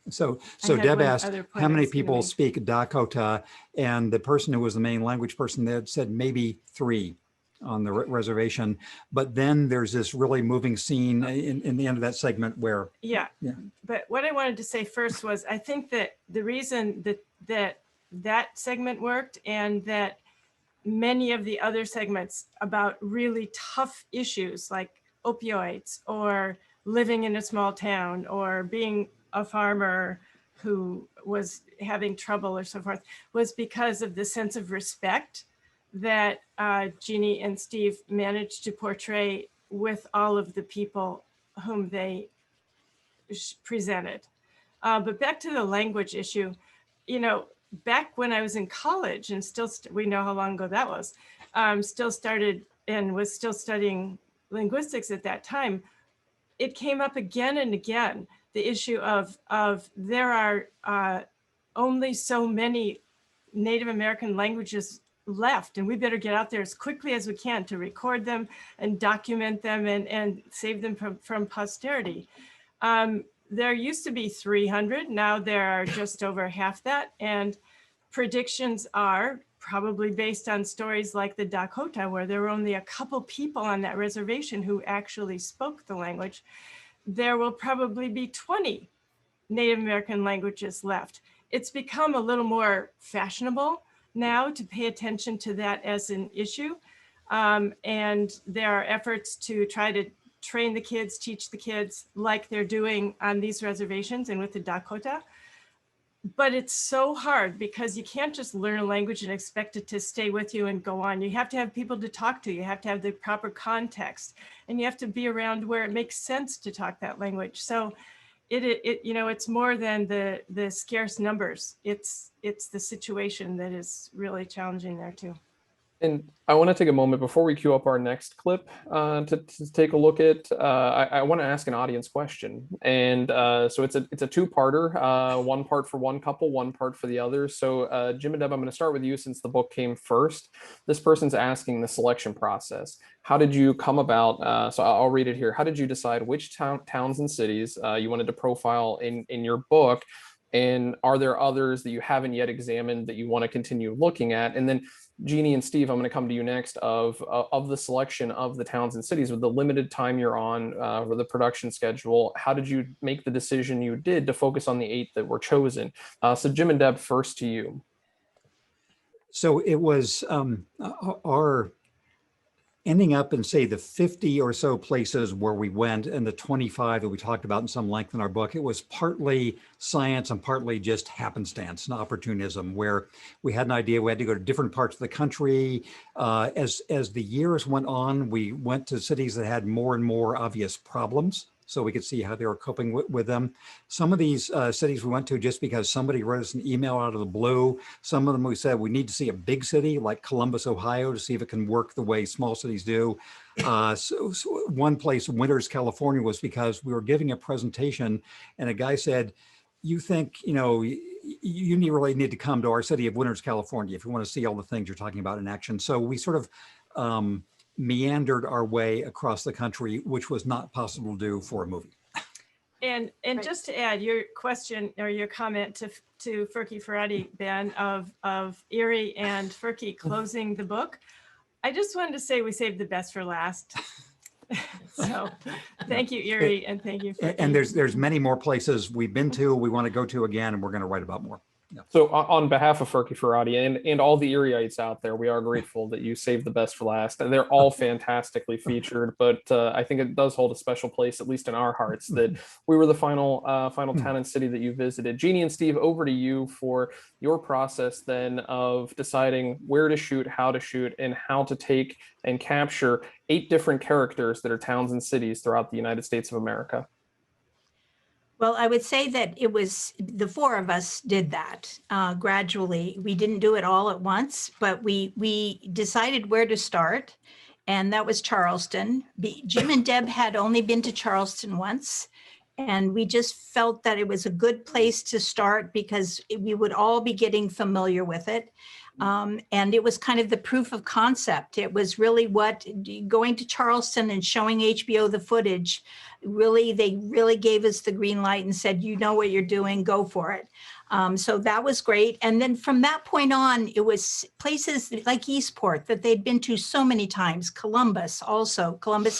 So Deb asked, how many people speak Dakota? And the person who was the main language person there said maybe 3. reservation. But then there's this really moving scene in the end of that segment where. Yeah. But what I wanted to say first was, I think that the reason that segment worked, and that many of the other segments about really tough issues like opioids or living in a small town or being a farmer who was having trouble or so forth, was because of the sense of respect that Jeanne and Steve managed to portray with all of the people whom they presented. But back to the language issue, back when I was in college, and still, we know how long ago that was, still started and was still studying linguistics at that time, it came up again and again, the issue of there are only so many Native American languages left, and we better get out there as quickly as we can to record them and document them and save them from posterity. There used to be 300, now there are just over half that, and predictions are probably based on stories like the Dakota, where there were only a couple people on that reservation who actually spoke the language. There will probably be 20 Native American languages left. It's become a little more fashionable now to pay attention to that as an issue. And there are efforts to try to train the kids, teach the kids like they're doing on these reservations and with the Dakota. But it's so hard because you can't just learn a language and expect it to stay with you and go on. You have to have people to talk to. You have to have the proper context, and you have to be around where it makes sense to talk that language. So it's more than the scarce numbers. It's the situation that is really challenging there too. And I want to take a moment before we queue up our next clip to take a look at. I want to ask an audience question, and so it's a two-parter. One part for one couple, one part for the other. So Jim and Deb, I'm going to start with you since the book came first. This person's asking the selection process. How did you come about? So I'll read it here. How did you decide which towns and cities you wanted to profile in your book? And are there others that you haven't yet examined that you want to continue looking at? And then Jeanne and Steve, I'm going to come to you next of the selection of the towns and cities with the limited time you're on for the production schedule. How did you make the decision you did to focus on the 8 that were chosen? So Jim and Deb, first to you. So it was our ending up in, say, the 50 or so places where we went and the 25 that we talked about in some length in our book. It was partly science and partly just happenstance and opportunism, where we had an idea we had to go to different parts of the country. As the years went on, we went to cities that had more and more obvious problems, so we could see how they were coping with them. Some of these cities we went to just because somebody wrote us an email out of the blue. Some of them we said we need to see a big city like Columbus, Ohio, to see if it can work the way small cities do. So one place, Winters, California, was because we were giving a presentation and a guy said, you think, you really need to come to our city of Winters, California if you want to see all the things you're talking about in action. So we sort of meandered our way across the country, which was not possible to do for a movie. And just to add your question or your comment to Furky Ferrati, Ben, of Erie and Furky closing the book, I just wanted to say we saved the best for last. So thank you, Erie, and thank you. Furky. And there's many more places we've been to, we want to go to again, and we're going to write about more. Yeah. So on behalf of Furky Ferrati and all the Erieites out there, we are grateful that you saved the best for last. And they're all fantastically featured, but I think it does hold a special place, at least in our hearts, that we were the final town and city that you visited. Jeanne and Steve, over to you for your process then of deciding where to shoot, how to shoot, and how to take and capture 8 different characters that are towns and cities throughout the United States of America. Well, I would say that it was the 4 of us did that gradually. We didn't do it all at once, but we decided where to start, and that was Charleston. Jim and Deb had only been to Charleston once, and we just felt that it was a good place to start because we would all be getting familiar with it. And it was kind of the proof of concept. It was really what going to Charleston and showing HBO the footage, they really gave us the green light and said, you know what you're doing, go for it. So that was great. And then from that point on, it was places like Eastport that they'd been to so many times, Columbus,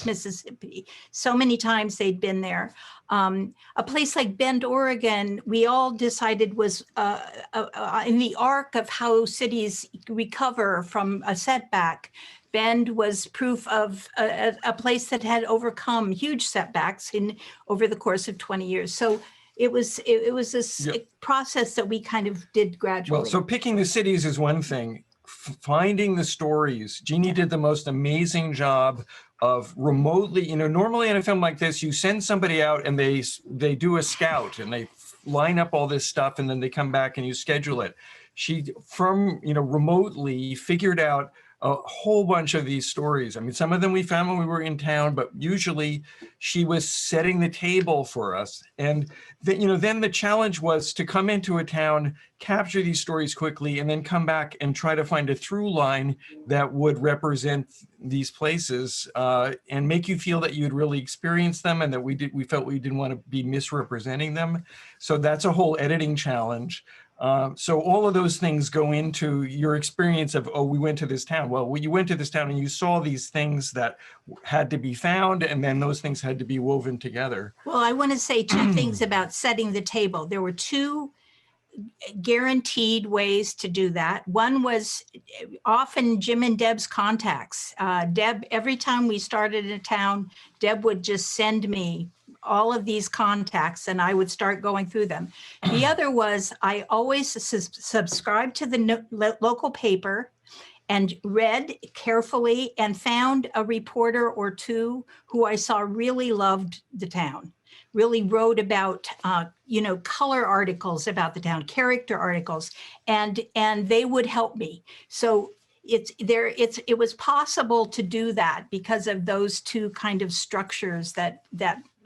Mississippi, so many times they'd been there. A place like Bend, Oregon, we all decided was in the arc of how cities recover from a setback. Bend was proof of a place that had overcome huge setbacks over the course of 20 years. So it was this process that we kind of did gradually. Well, so picking the cities is one thing. Finding the stories. Jeanne did the most amazing job of remotely, normally in a film like this, you send somebody out and they do a scout and they line up all this stuff and then they come back and you schedule it. She, remotely figured out a whole bunch of these stories. I mean, some of them we found when we were in town, but usually she was setting the table for us. And then the challenge was to come into a town, capture these stories quickly, and then come back and try to find a through line that would represent these places and make you feel that you had really experienced them and that we felt we didn't want to be misrepresenting them. So that's a whole editing challenge. So all of those things go into your experience of, we went to this town. Well, you went to this town and you saw these things that had to be found, and then those things had to be woven together. Well, I want to say two things about setting the table. There were two guaranteed ways to do that. One was often Jim and Deb's contacts. Deb, every time we started a town, Deb would just send me all of these contacts and I would start going through them. The other was I always subscribed to the local paper and read carefully and found a reporter or two who I saw really loved the town, really wrote about, color articles about the town, character articles, and they would help me. So it was possible to do that because of those two kind of structures that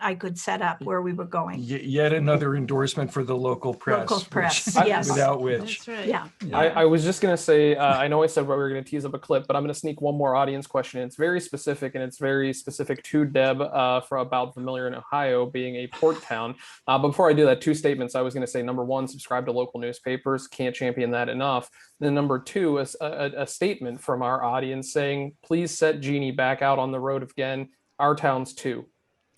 I could set up where we were going. Yet another endorsement for the local press. Local press, yes. Without which. That's right. Yeah. I was just going to say, I know I said we were going to tease up a clip, but I'm going to sneak one more audience question. It's very specific, and it's very specific to Deb for about Vermilion, Ohio being a port town. But before I do that, two statements I was going to say. Number one, subscribe to local newspapers. Can't champion that enough. And then number two, a statement from our audience saying, please set Jeanne back out on the road again. Our towns too.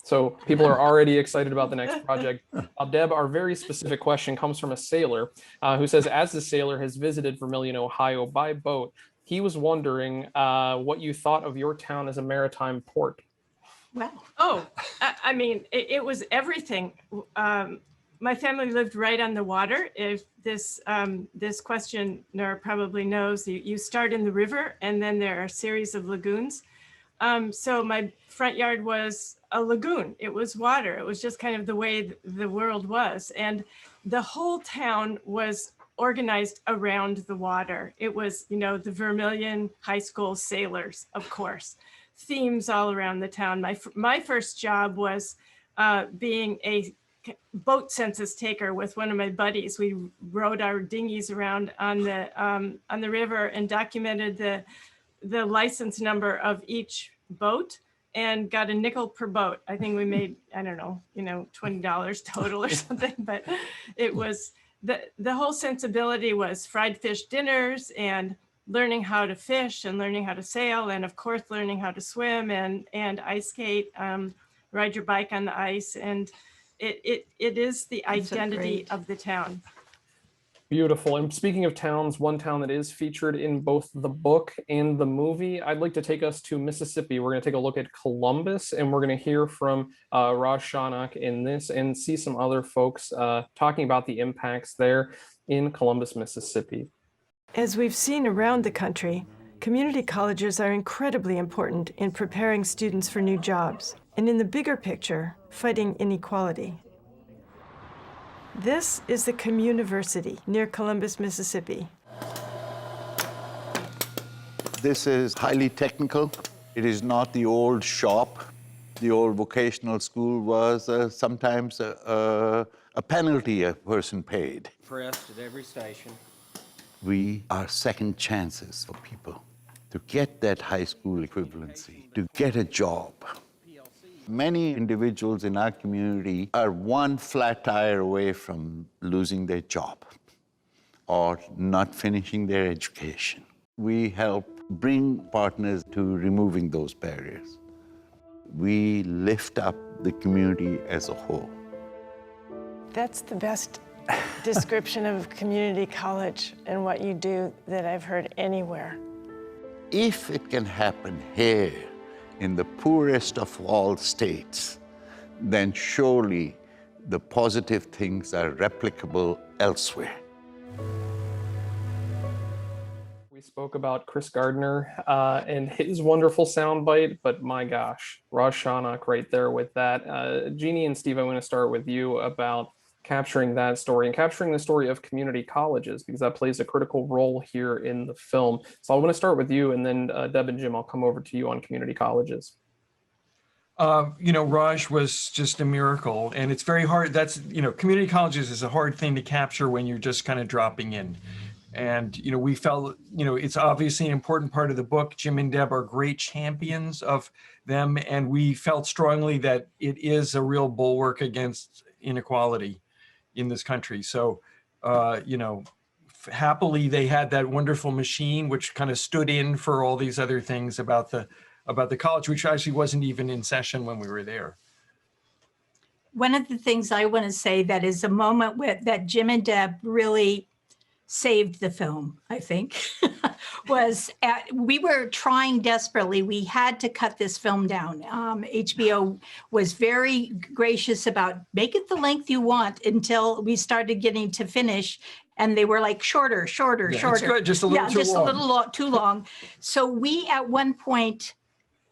So people are already excited about the next project. Deb, our very specific question comes from a sailor who says, as the sailor has visited Vermilion, Ohio by boat, he was wondering what you thought of your town as a maritime port. Wow. Oh, I mean, it was everything. My family lived right on the water. If this questioner probably knows, you start in the river and then there are a series of lagoons. So my front yard was a lagoon. It was water. It was just kind of the way the world was. And the whole town was organized around the water. It was, the Vermilion High School sailors, of course, themes all around the town. My first job was being a boat census taker with one of my buddies. We rode our dinghies around on the river and documented the license number of each boat and got a nickel per boat. I think we made, I don't know, $20 total or something, but it was, the whole sensibility was fried fish dinners and learning how to fish and learning how to sail and of course learning how to swim and ice skate, ride your bike on the ice. And it is the identity of the town. Beautiful. And speaking of towns, one town that is featured in both the book and the movie, I'd like to take us to Mississippi. We're going to take a look at Columbus, and we're going to hear from Raj Shanak in this and see some other folks talking about the impacts there in Columbus, Mississippi. As we've seen around the country, community colleges are incredibly important in preparing students for new jobs and in the bigger picture, fighting inequality. This is the Communiversity near Columbus, Mississippi. This is highly technical. It is not the old shop. The old vocational school was sometimes a penalty a person paid. Pressed at every station. We are second chances for people to get that high school equivalency, to get a job. Many individuals in our community are one flat tire away from losing their job or not finishing their education. We help bring partners to removing those barriers. We lift up the community as a whole. That's the best description of community college and what you do that I've heard anywhere. If it can happen here, in the poorest of all states, then surely the positive things are replicable elsewhere. We spoke about Chris Gardner and his wonderful soundbite, but my gosh, Raj Shanak right there with that. Jeanne and Steve, I want to start with you about capturing that story and capturing the story of community colleges, because that plays a critical role here in the film. So I want to start with you, and then Deb and Jim, I'll come over to you on community colleges. Raj was just a miracle, and it's very hard. That's, community colleges is a hard thing to capture when you're just kind of dropping in. And, we felt, it's obviously an important part of the book. Jim and Deb are great champions of them, and we felt strongly that it is a real bulwark against inequality in this country. So, happily they had that wonderful machine which kind of stood in for all these other things about the college, which actually wasn't even in session when we were there. One of the things I want to say that is a moment that Jim and Deb really saved the film, I think, was we were trying desperately. We had to cut this film down. HBO was very gracious about make it the length you want until we started getting to finish. And they were like shorter. It's good, just a little too long. Just a little too long. So we at one point,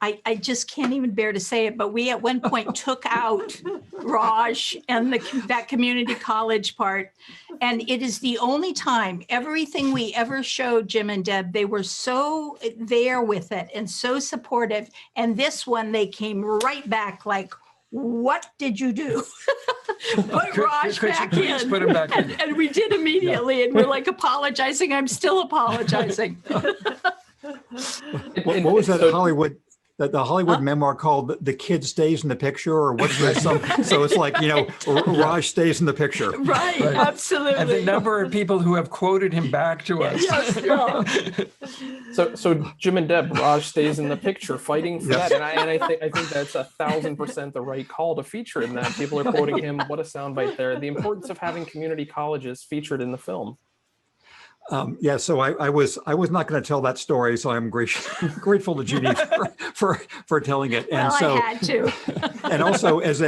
I just can't even bear to say it, but we at one point took out Raj and that community college part. And it is the only time, everything we ever showed Jim and Deb, they were so there with it and so supportive. And this one, they came right back like, what did you do? Put Raj back in. Put him back in. And we did immediately. And we're like apologizing. I'm still apologizing. What was that Hollywood? The Hollywood memoir called "The Kid Stays in the Picture," or what's that? So it's like, Raj stays in the picture. Right. Absolutely. And the number of people who have quoted him back to us. Yes. So Jim and Deb, Raj stays in the picture, fighting for that, and I think that's 1,000% the right call to feature in that. People are quoting him. What a soundbite there! The importance of having community colleges featured in the film. So I was not going to tell that story, so I'm grateful to Jeanne for telling it. And so I had to. And also as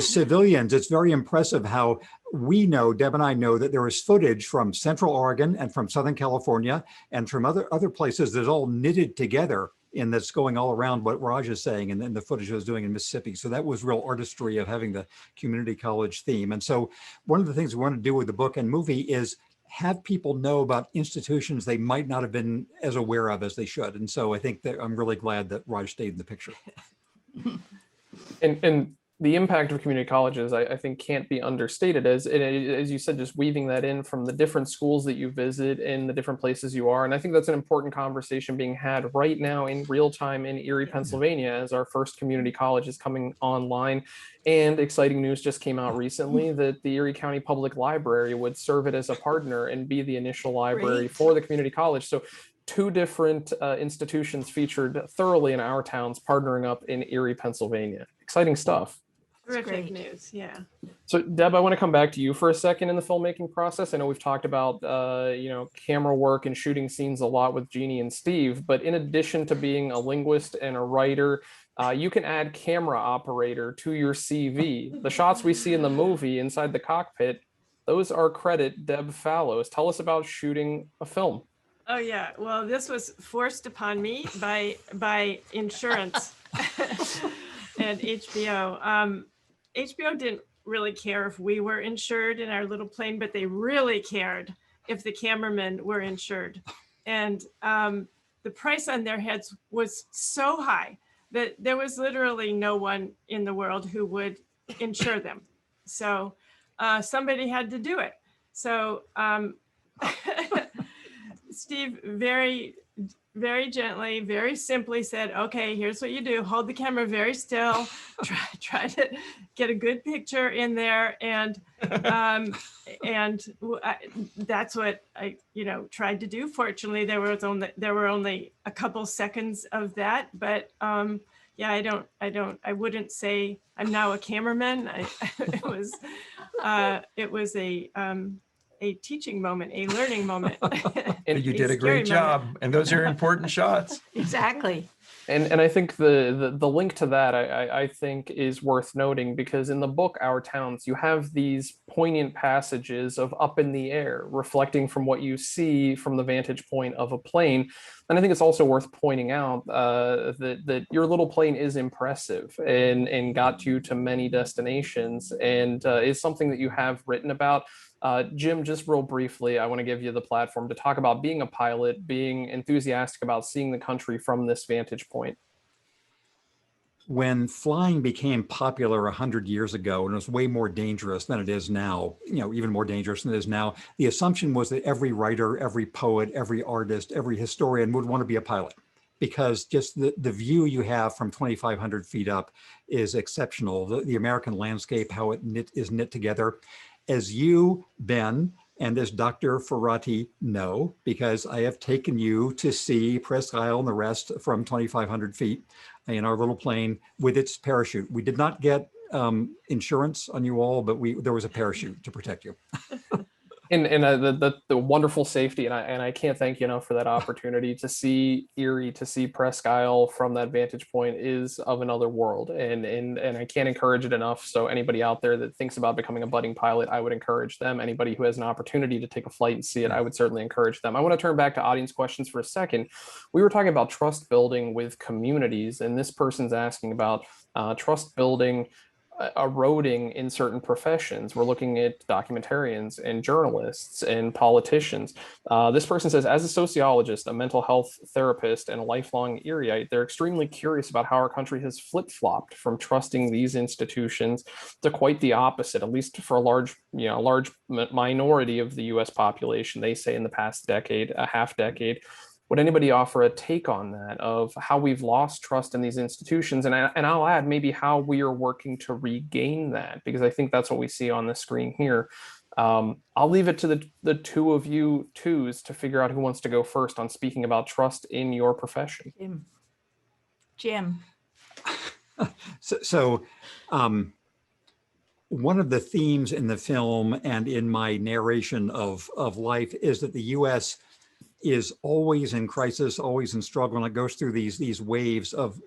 civilians, it's very impressive how we know, Deb and I know, that there is footage from Central Oregon and from Southern California and from other places that's all knitted together and that's going all around what Raj is saying, and then the footage I was doing in Mississippi. So that was real artistry of having the community college theme. And so one of the things we want to do with the book and movie is have people know about institutions they might not have been as aware of as they should. And so I think that I'm really glad that Raj stayed in the picture. And the impact of community colleges, I think, can't be understated. As you said, just weaving that in from the different schools that you visit and the different places you are. And I think that's an important conversation being had right now in real time in Erie, Pennsylvania, as our first community college is coming online. And exciting news just came out recently that the Erie County Public Library would serve it as a partner and be the initial library for the community college. So 2 different institutions featured thoroughly in our towns, partnering up in Erie, Pennsylvania. Exciting stuff. Terrific news, yeah. So Deb, I want to come back to you for a second in the filmmaking process. I know we've talked about, camera work and shooting scenes a lot with Jeanne and Steve, but in addition to being a linguist and a writer, you can add camera operator to your CV. The shots we see in the movie inside the cockpit, those are credit Deborah Fallows. Tell us about shooting a film. Oh yeah, well, this was forced upon me by insurance and HBO. HBO didn't really care if we were insured in our little plane, but they really cared if the cameramen were insured. And the price on their heads was so high that there was literally no one in the world who would insure them. So somebody had to do it. So Steve very gently, very simply said, okay, here's what you do. Hold the camera very still, try to get a good picture in there. And that's what I, tried to do. Fortunately, there were only a couple seconds of that, but yeah, I wouldn't say I'm now a cameraman. It was a teaching moment, a learning moment. And you did a great job. And those are important shots. Exactly. And I think the link to that I think is worth noting, because in the book Our Towns, you have these poignant passages of up in the air, reflecting from what you see from the vantage point of a plane. And I think it's also worth pointing out that your little plane is impressive and got you to many destinations, and is something that you have written about. Jim, just real briefly, I want to give you the platform to talk about being a pilot, being enthusiastic about seeing the country from this vantage point. When flying became popular 100 years ago, and it was way more dangerous than it is now, even more dangerous than it is now, the assumption was that every writer, every poet, every artist, every historian would want to be a pilot, because just the view you have from 2,500 feet up is exceptional. The American landscape, how it is knit together. As you, Ben, and as Dr. Ferrati know, because I have taken you to see Presque Isle and the rest from 2,500 feet in our little plane with its parachute. We did not get insurance on you all, but there was a parachute to protect you. And the wonderful safety, and I can't thank you enough for that opportunity to see Erie, to see Presque Isle from that vantage point is of another world, and I can't encourage it enough. So anybody out there that thinks about becoming a budding pilot, I would encourage them. Anybody who has an opportunity to take a flight and see it, I would certainly encourage them. I want to turn back to audience questions for a second. We were talking about trust building with communities, and this person's asking about trust building eroding in certain professions. We're looking at documentarians and journalists and politicians. This person says, as a sociologist, a mental health therapist, and a lifelong Erieite, they're extremely curious about how our country has flip-flopped from trusting these institutions to quite the opposite, at least for a large minority of the US population, they say in the past decade, a half decade. Would anybody offer a take on that, of how we've lost trust in these institutions? And I'll add maybe how we are working to regain that, because I think that's what we see on the screen here. I'll leave it to the two of you twos to figure out who wants to go first on speaking about trust in your profession. Jim. So one of the themes in the film and in my narration of life is that the U.S. is always in crisis, always in struggle, and it goes through these waves of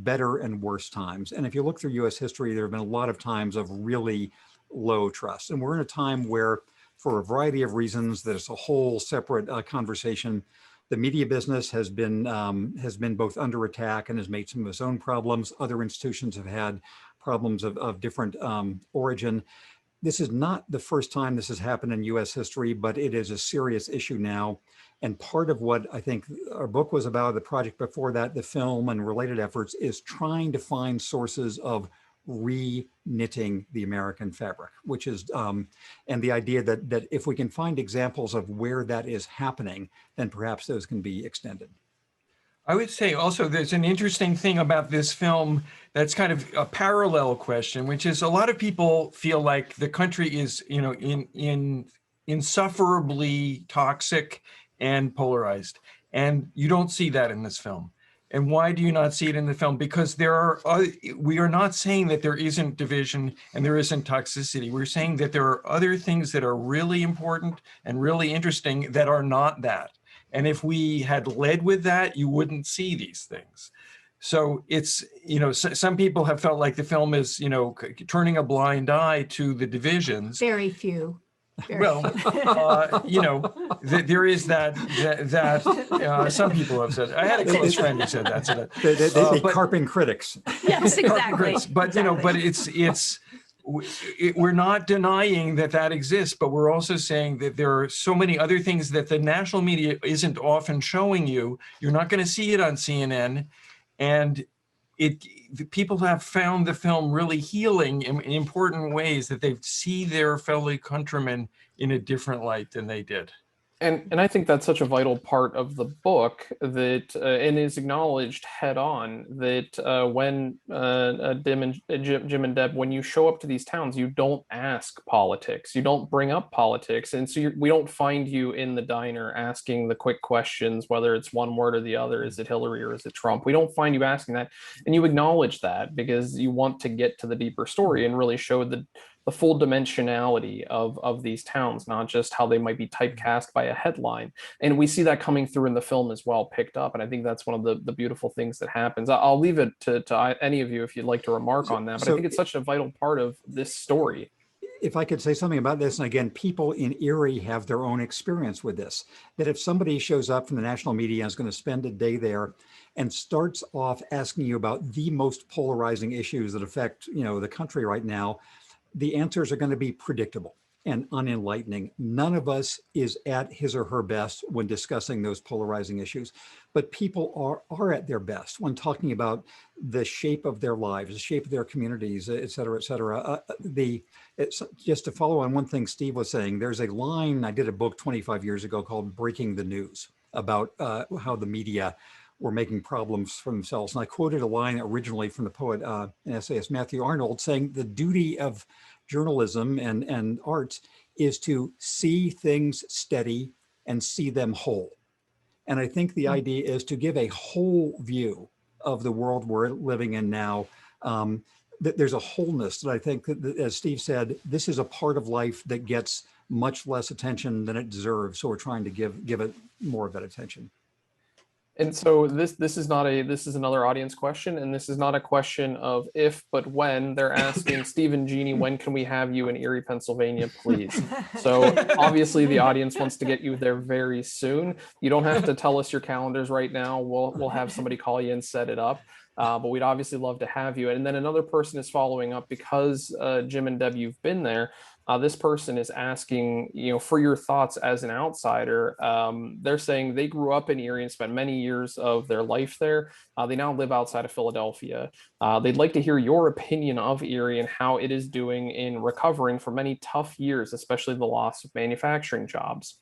better and worse times. And if you look through US history, there have been a lot of times of really low trust. And we're in a time where, for a variety of reasons, that is a whole separate conversation, the media business has been both under attack and has made some of its own problems. Other institutions have had problems of different origin. This is not the first time this has happened in US history, but it is a serious issue now. And part of what I think our book was about, the project before that, the film and related efforts, is trying to find sources of re-knitting the American fabric, which is, and the idea that if we can find examples of where that is happening, then perhaps those can be extended. I would say also there's an interesting thing about this film that's kind of a parallel question, which is a lot of people feel like the country is, insufferably toxic and polarized. And you don't see that in this film. And why do you not see it in the film? Because we are not saying that there isn't division and there isn't toxicity. We're saying that there are other things that are really important and really interesting that are not that. And if we had led with that, you wouldn't see these things. So it's, some people have felt like the film is, turning a blind eye to the divisions. Very few. Well, there is that some people have said. I had a close friend who said that. They carping critics. Yes, exactly. But we're not denying that exists, but we're also saying that there are so many other things that the national media isn't often showing you. You're not going to see it on CNN, and people have found the film really healing in important ways, that they see their fellow countrymen in a different light than they did. And I think that's such a vital part of the book that and is acknowledged head on that when Jim and Deb, when you show up to these towns, you don't ask politics, you don't bring up politics, and so we don't find you in the diner asking the quick questions, whether it's one word or the other, is it Hillary or is it Trump? We don't find you asking that, and you acknowledge that because you want to get to the deeper story and really show the full dimensionality of these towns, not just how they might be typecast by a headline. And we see that coming through in the film as well, picked up. And I think that's one of the beautiful things that happens. I'll leave it to any of you if you'd like to remark on that, but I think it's such a vital part of this story. If I could say something about this, and again, people in Erie have their own experience with this, that if somebody shows up from the national media and is going to spend a day there and starts off asking you about the most polarizing issues that affect, the country right now, the answers are going to be predictable and unenlightening. None of us is at his or her best when discussing those polarizing issues, but people are at their best when talking about the shape of their lives, the shape of their communities, et cetera, et cetera. Just to follow on one thing Steve was saying, there's a line, I did a book 25 years ago called Breaking the News about how the media were making problems for themselves. And I quoted a line originally from the poet and essayist Matthew Arnold saying the duty of journalism and arts is to see things steady and see them whole. And I think the idea is to give a whole view of the world we're living in now. That there's a wholeness that I think, that, as Steve said, this is a part of life that gets much less attention than it deserves. So we're trying to give it more of that attention. And so this is another audience question, and this is not a question of if, but when. They're asking Steve and Jeanne, when can we have you in Erie, Pennsylvania, please? So obviously the audience wants to get you there very soon. You don't have to tell us your calendars right now. We'll have somebody call you and set it up. But we'd obviously love to have you. And then another person is following up because Jim and Deb, you've been there. This person is asking, for your thoughts as an outsider. They're saying they grew up in Erie and spent many years of their life there. They now live outside of Philadelphia. They'd like to hear your opinion of Erie and how it is doing in recovering from many tough years, especially the loss of manufacturing jobs.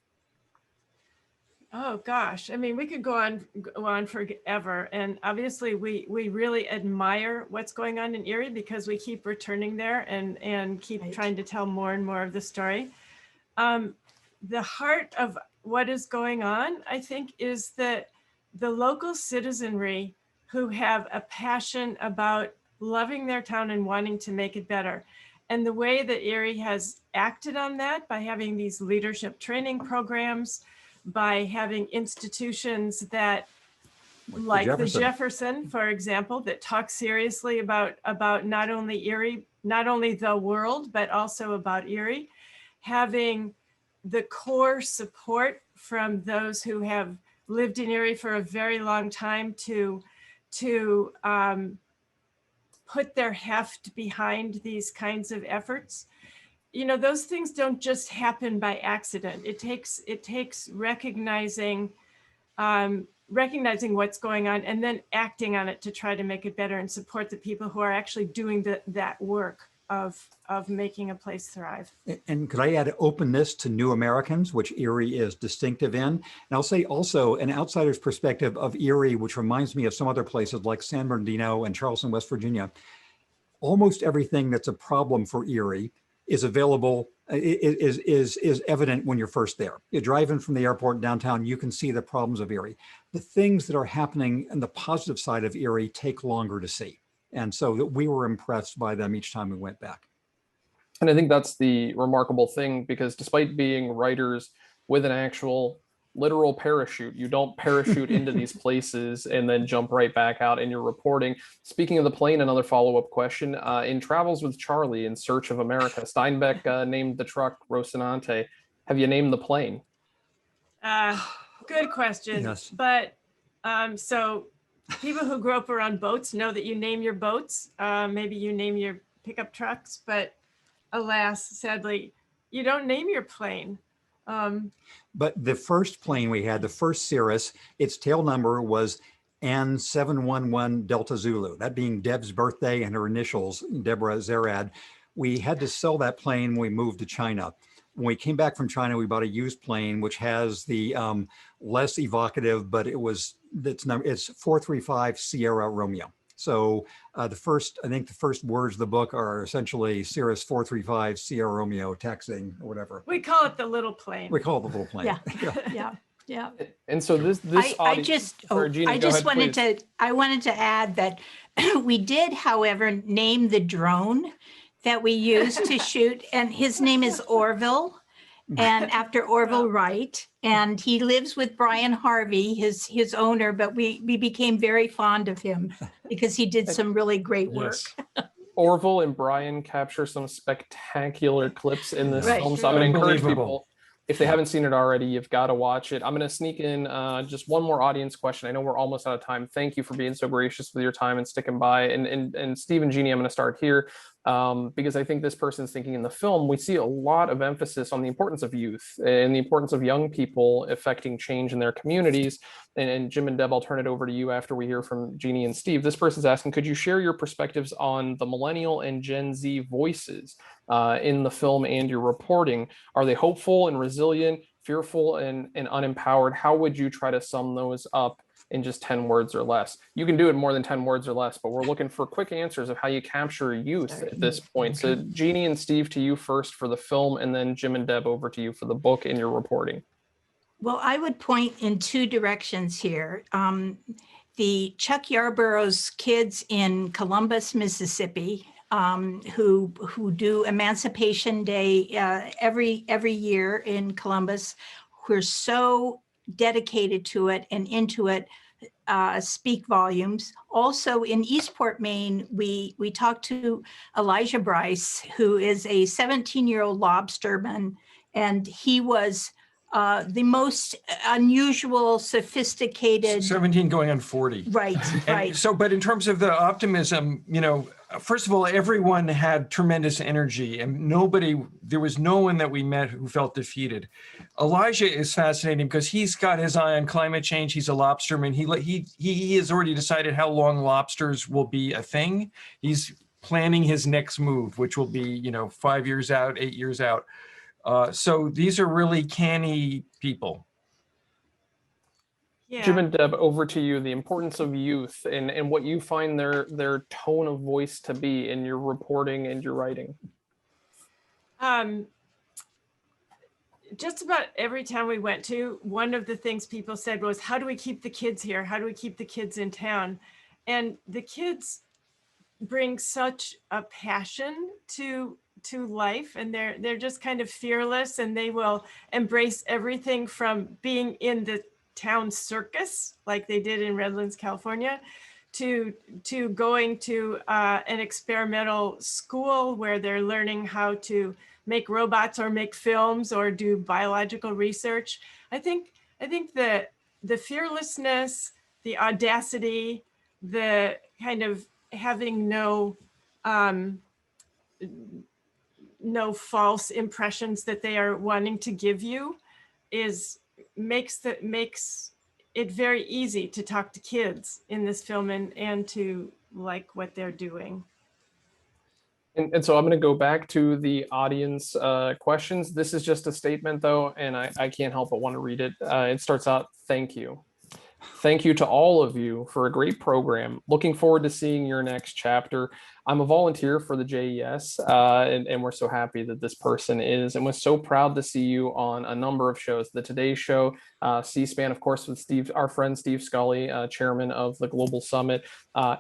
Oh gosh, I mean, we could go on forever. And obviously we really admire what's going on in Erie because we keep returning there and keep trying to tell more and more of the story. The heart of what is going on, I think, is that the local citizenry who have a passion about loving their town and wanting to make it better. And the way that Erie has acted on that by having these leadership training programs, by having institutions that, like the Jefferson, for example, that talk seriously about not only Erie, not only the world, but also about Erie, having the core support from those who have lived in Erie for a very long time to put their heft behind these kinds of efforts. Those things don't just happen by accident. It takes recognizing what's going on and then acting on it to try to make it better and support the people who are actually doing that work of making a place thrive. And could I add openness to new Americans, which Erie is distinctive in? And I'll say also an outsider's perspective of Erie, which reminds me of some other places like San Bernardino and Charleston, West Virginia. Almost everything that's a problem for Erie is available, is evident when you're first there. You drive in from the airport downtown, you can see the problems of Erie. The things that are happening on the positive side of Erie take longer to see. And so we were impressed by them each time we went back. And I think that's the remarkable thing, because despite being writers with an actual literal parachute, you don't parachute into these places and then jump right back out and you're reporting. Speaking of the plane, another follow-up question. In Travels with Charlie in Search of America, Steinbeck named the truck Rocinante. Have you named the plane? Good question. Yes. But so people who grew up around boats know that you name your boats. Maybe you name your pickup trucks, but alas, sadly, you don't name your plane. But the first plane we had, the first Cirrus, its tail number was N711 Delta Zulu, that being Deb's birthday and her initials, Deborah Zerad. We had to sell that plane when we moved to China. when we came back from China, we bought a used plane, which has the less evocative, but it's 435 Sierra Romeo. So I think the first words of the book are essentially Cirrus 435 Sierra Romeo texting or whatever. We call it the little plane. We call it the little plane. Yeah. And so this I wanted to add that we did, however, name the drone that we used to shoot, and his name is Orville, and after Orville Wright, and he lives with Brian Harvey, his owner, but we became very fond of him because he did some really great work. Yes. Orville and Brian capture some spectacular clips in this film, so I'm going to encourage people, if they haven't seen it already, you've got to watch it. I'm going to sneak in just one more audience question. I know we're almost out of time. Thank you for being so gracious with your time and sticking by. And Steve and Jeanne, I'm going to start here because I think this person's thinking in the film, we see a lot of emphasis on the importance of youth and the importance of young people affecting change in their communities. And Jim and Deb, I'll turn it over to you after we hear from Jeanne and Steve. This person's asking, could you share your perspectives on the millennial and Gen Z voices in the film and your reporting? Are they hopeful and resilient, fearful and unempowered? How would you try to sum those up in just 10 words or less? You can do it more than 10 words or less, but we're looking for quick answers of how you capture youth at this point. So Jeanne and Steve, to you first for the film, and then Jim and Deb, over to you for the book and your reporting. Well, I would point in two directions here. The Chuck Yarborough's kids in Columbus, Mississippi, who do Emancipation Day every year in Columbus, who are so dedicated to it and into it, speak volumes. Also in Eastport, Maine, we talked to Elijah Bryce, who is a 17-year-old lobsterman, and he was the most unusual, sophisticated. 17 going on 40. Right. So, but in terms of the optimism, first of all, everyone had tremendous energy, and there was no one that we met who felt defeated. Elijah is fascinating because he's got his eye on climate change. He's a lobsterman. He has already decided how long lobsters will be a thing. He's planning his next move, which will be, 5 years out, 8 years out. So these are really canny people. Yeah. Jim and Deb, over to you. The importance of youth and what you find their tone of voice to be in your reporting and your writing. Just about every town we went to, one of the things people said was, how do we keep the kids here? How do we keep the kids in town? And the kids bring such a passion to life, and they're just kind of fearless, and they will embrace everything from being in the town circus like they did in Redlands, California, to going to an experimental school where they're learning how to make robots or make films or do biological research. I think that the fearlessness, the audacity, the kind of having no false impressions that they are wanting to give you makes it very easy to talk to kids in this film and to like what they're doing. And so I'm going to go back to the audience questions. This is just a statement though, and I can't help but want to read it. It starts out, thank you. Thank you to all of you for a great program. Looking forward to seeing your next chapter. I'm a volunteer for the JES, and we're so happy that this person is, and we're so proud to see you on a number of shows. The Today Show, C-SPAN, of course, with our friend Steve Scully, chairman of the Global Summit.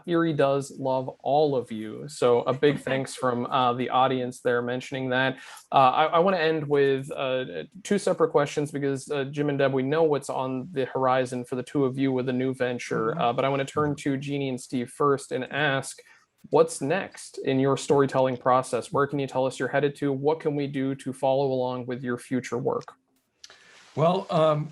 Erie does love all of you. So a big thanks from the audience there mentioning that. I want to end with two separate questions because Jim and Deb, we know what's on the horizon for the two of you with a new venture, but I want to turn to Jeanne and Steve first and ask, what's next in your storytelling process? Where can you tell us you're headed to? What can we do to follow along with your future work? Well,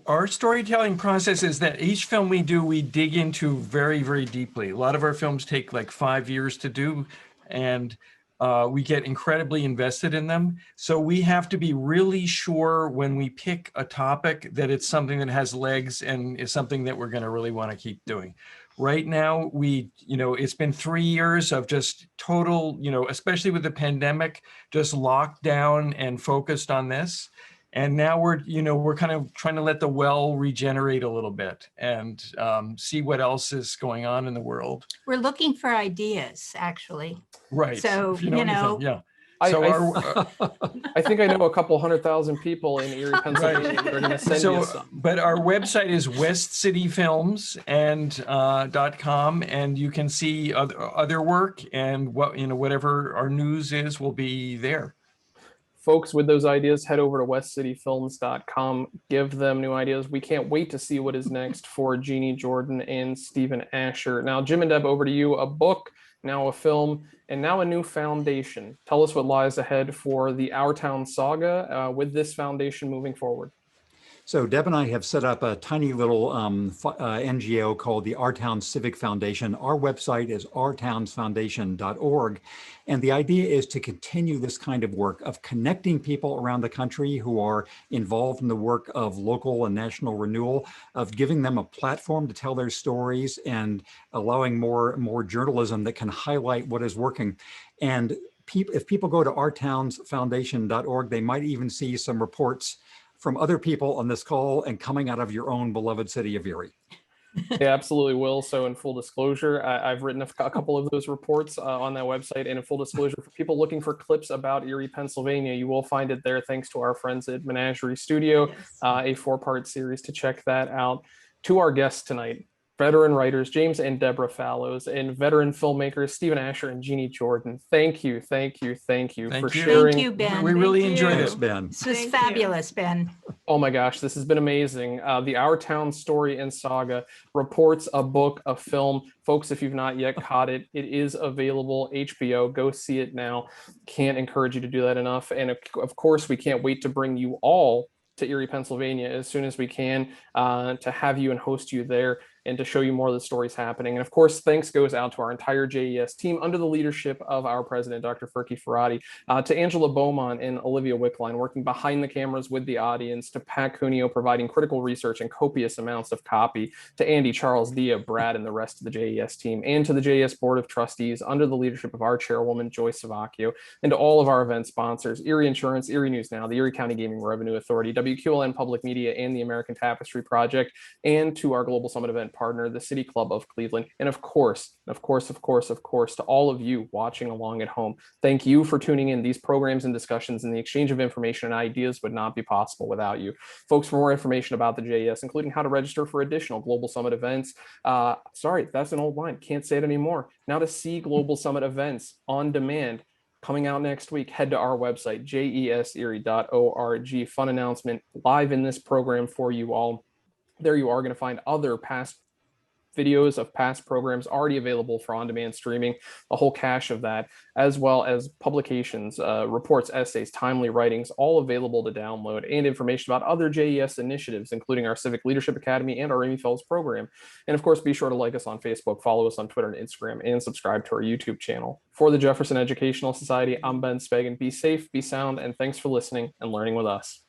our storytelling process is that each film we do, we dig into very, very deeply. A lot of our films take like 5 years to do, and we get incredibly invested in them. So we have to be really sure when we pick a topic that it's something that has legs and is something that we're going to really want to keep doing. Right now, it's been 3 years of just total, especially with the pandemic, just locked down and focused on this. And now we're kind of trying to let the well regenerate a little bit and see what else is going on in the world. We're looking for ideas, actually. Right. So, if you know anything, yeah. I think I know a couple 100,000 people in Erie, Pennsylvania that are going to send you some. But our website is westcityfilms.com, and you can see other work, and whatever our news is will be there. Folks, with those ideas, head over to westcityfilms.com. Give them new ideas. We can't wait to see what is next for Jeanne, Jordan, and Stephen Ascher. Now, Jim and Deb, over to you. A book, now a film, and now a new foundation. Tell us what lies ahead for the Our Town saga with this foundation moving forward. So Deb and I have set up a tiny little NGO called the Our Town Civic Foundation. Our website is ourtownsfoundation.org. And the idea is to continue this kind of work of connecting people around the country who are involved in the work of local and national renewal, of giving them a platform to tell their stories and allowing more journalism that can highlight what is working. And if people go to ourtownsfoundation.org, they might even see some reports from other people on this call and coming out of your own beloved city of Erie. They absolutely will. So in full disclosure, I've written a couple of those reports on that website. And in full disclosure, for people looking for clips about Erie, Pennsylvania, you will find it there thanks to our friends at Menagerie Studio, a 4-part series to check that out. To our guests tonight, veteran writers James and Deborah Fallows, and veteran filmmakers Stephen Ascher and Jeanne Jordan. Thank you for sharing. Thank you, Ben. We really enjoyed it, Ben. This was fabulous, Ben. Oh my gosh, this has been amazing. The Our Town story and saga, reports, a book, a film. Folks, if you've not yet caught it, it is available. HBO, go see it now. Can't encourage you to do that enough. And of course, we can't wait to bring you all to Erie, Pennsylvania as soon as we can, to have you and host you there and to show you more of the stories happening. And of course, thanks goes out to our entire JES team under the leadership of our president, Dr. Ferky Ferrati, to Angela Beaumont and Olivia Wickline, working behind the cameras with the audience, to Pat Cuneo, providing critical research and copious amounts of copy, to Andy, Charles, Dia, Brad, and the rest of the JES team, and to the JES Board of Trustees under the leadership of our chairwoman, Joyce Savacchio, and to all of our event sponsors, Erie Insurance, Erie News Now, the Erie County Gaming Revenue Authority, WQLN Public Media, and the American Tapestry Project, and to our Global Summit event partner, the City Club of Cleveland, and of course, to all of you watching along at home. Thank you for tuning in. These programs and discussions and the exchange of information and ideas would not be possible without you. Folks, for more information about the JES, including how to register for additional Global Summit events, sorry, that's an old line, can't say it anymore. Now to see Global Summit events on demand, coming out next week, head to our website, jeserie.org. Fun announcement live in this program for you all. There you are going to find other past videos of past programs already available for on-demand streaming, a whole cache of that, as well as publications, reports, essays, timely writings, all available to download, and information about other JES initiatives, including our Civic Leadership Academy and our Amy Fellows program. And of course, be sure to like us on Facebook, follow us on Twitter and Instagram, and subscribe to our YouTube channel. For the Jefferson Educational Society, I'm Ben Speggen. Be safe, be sound, and thanks for listening and learning with us.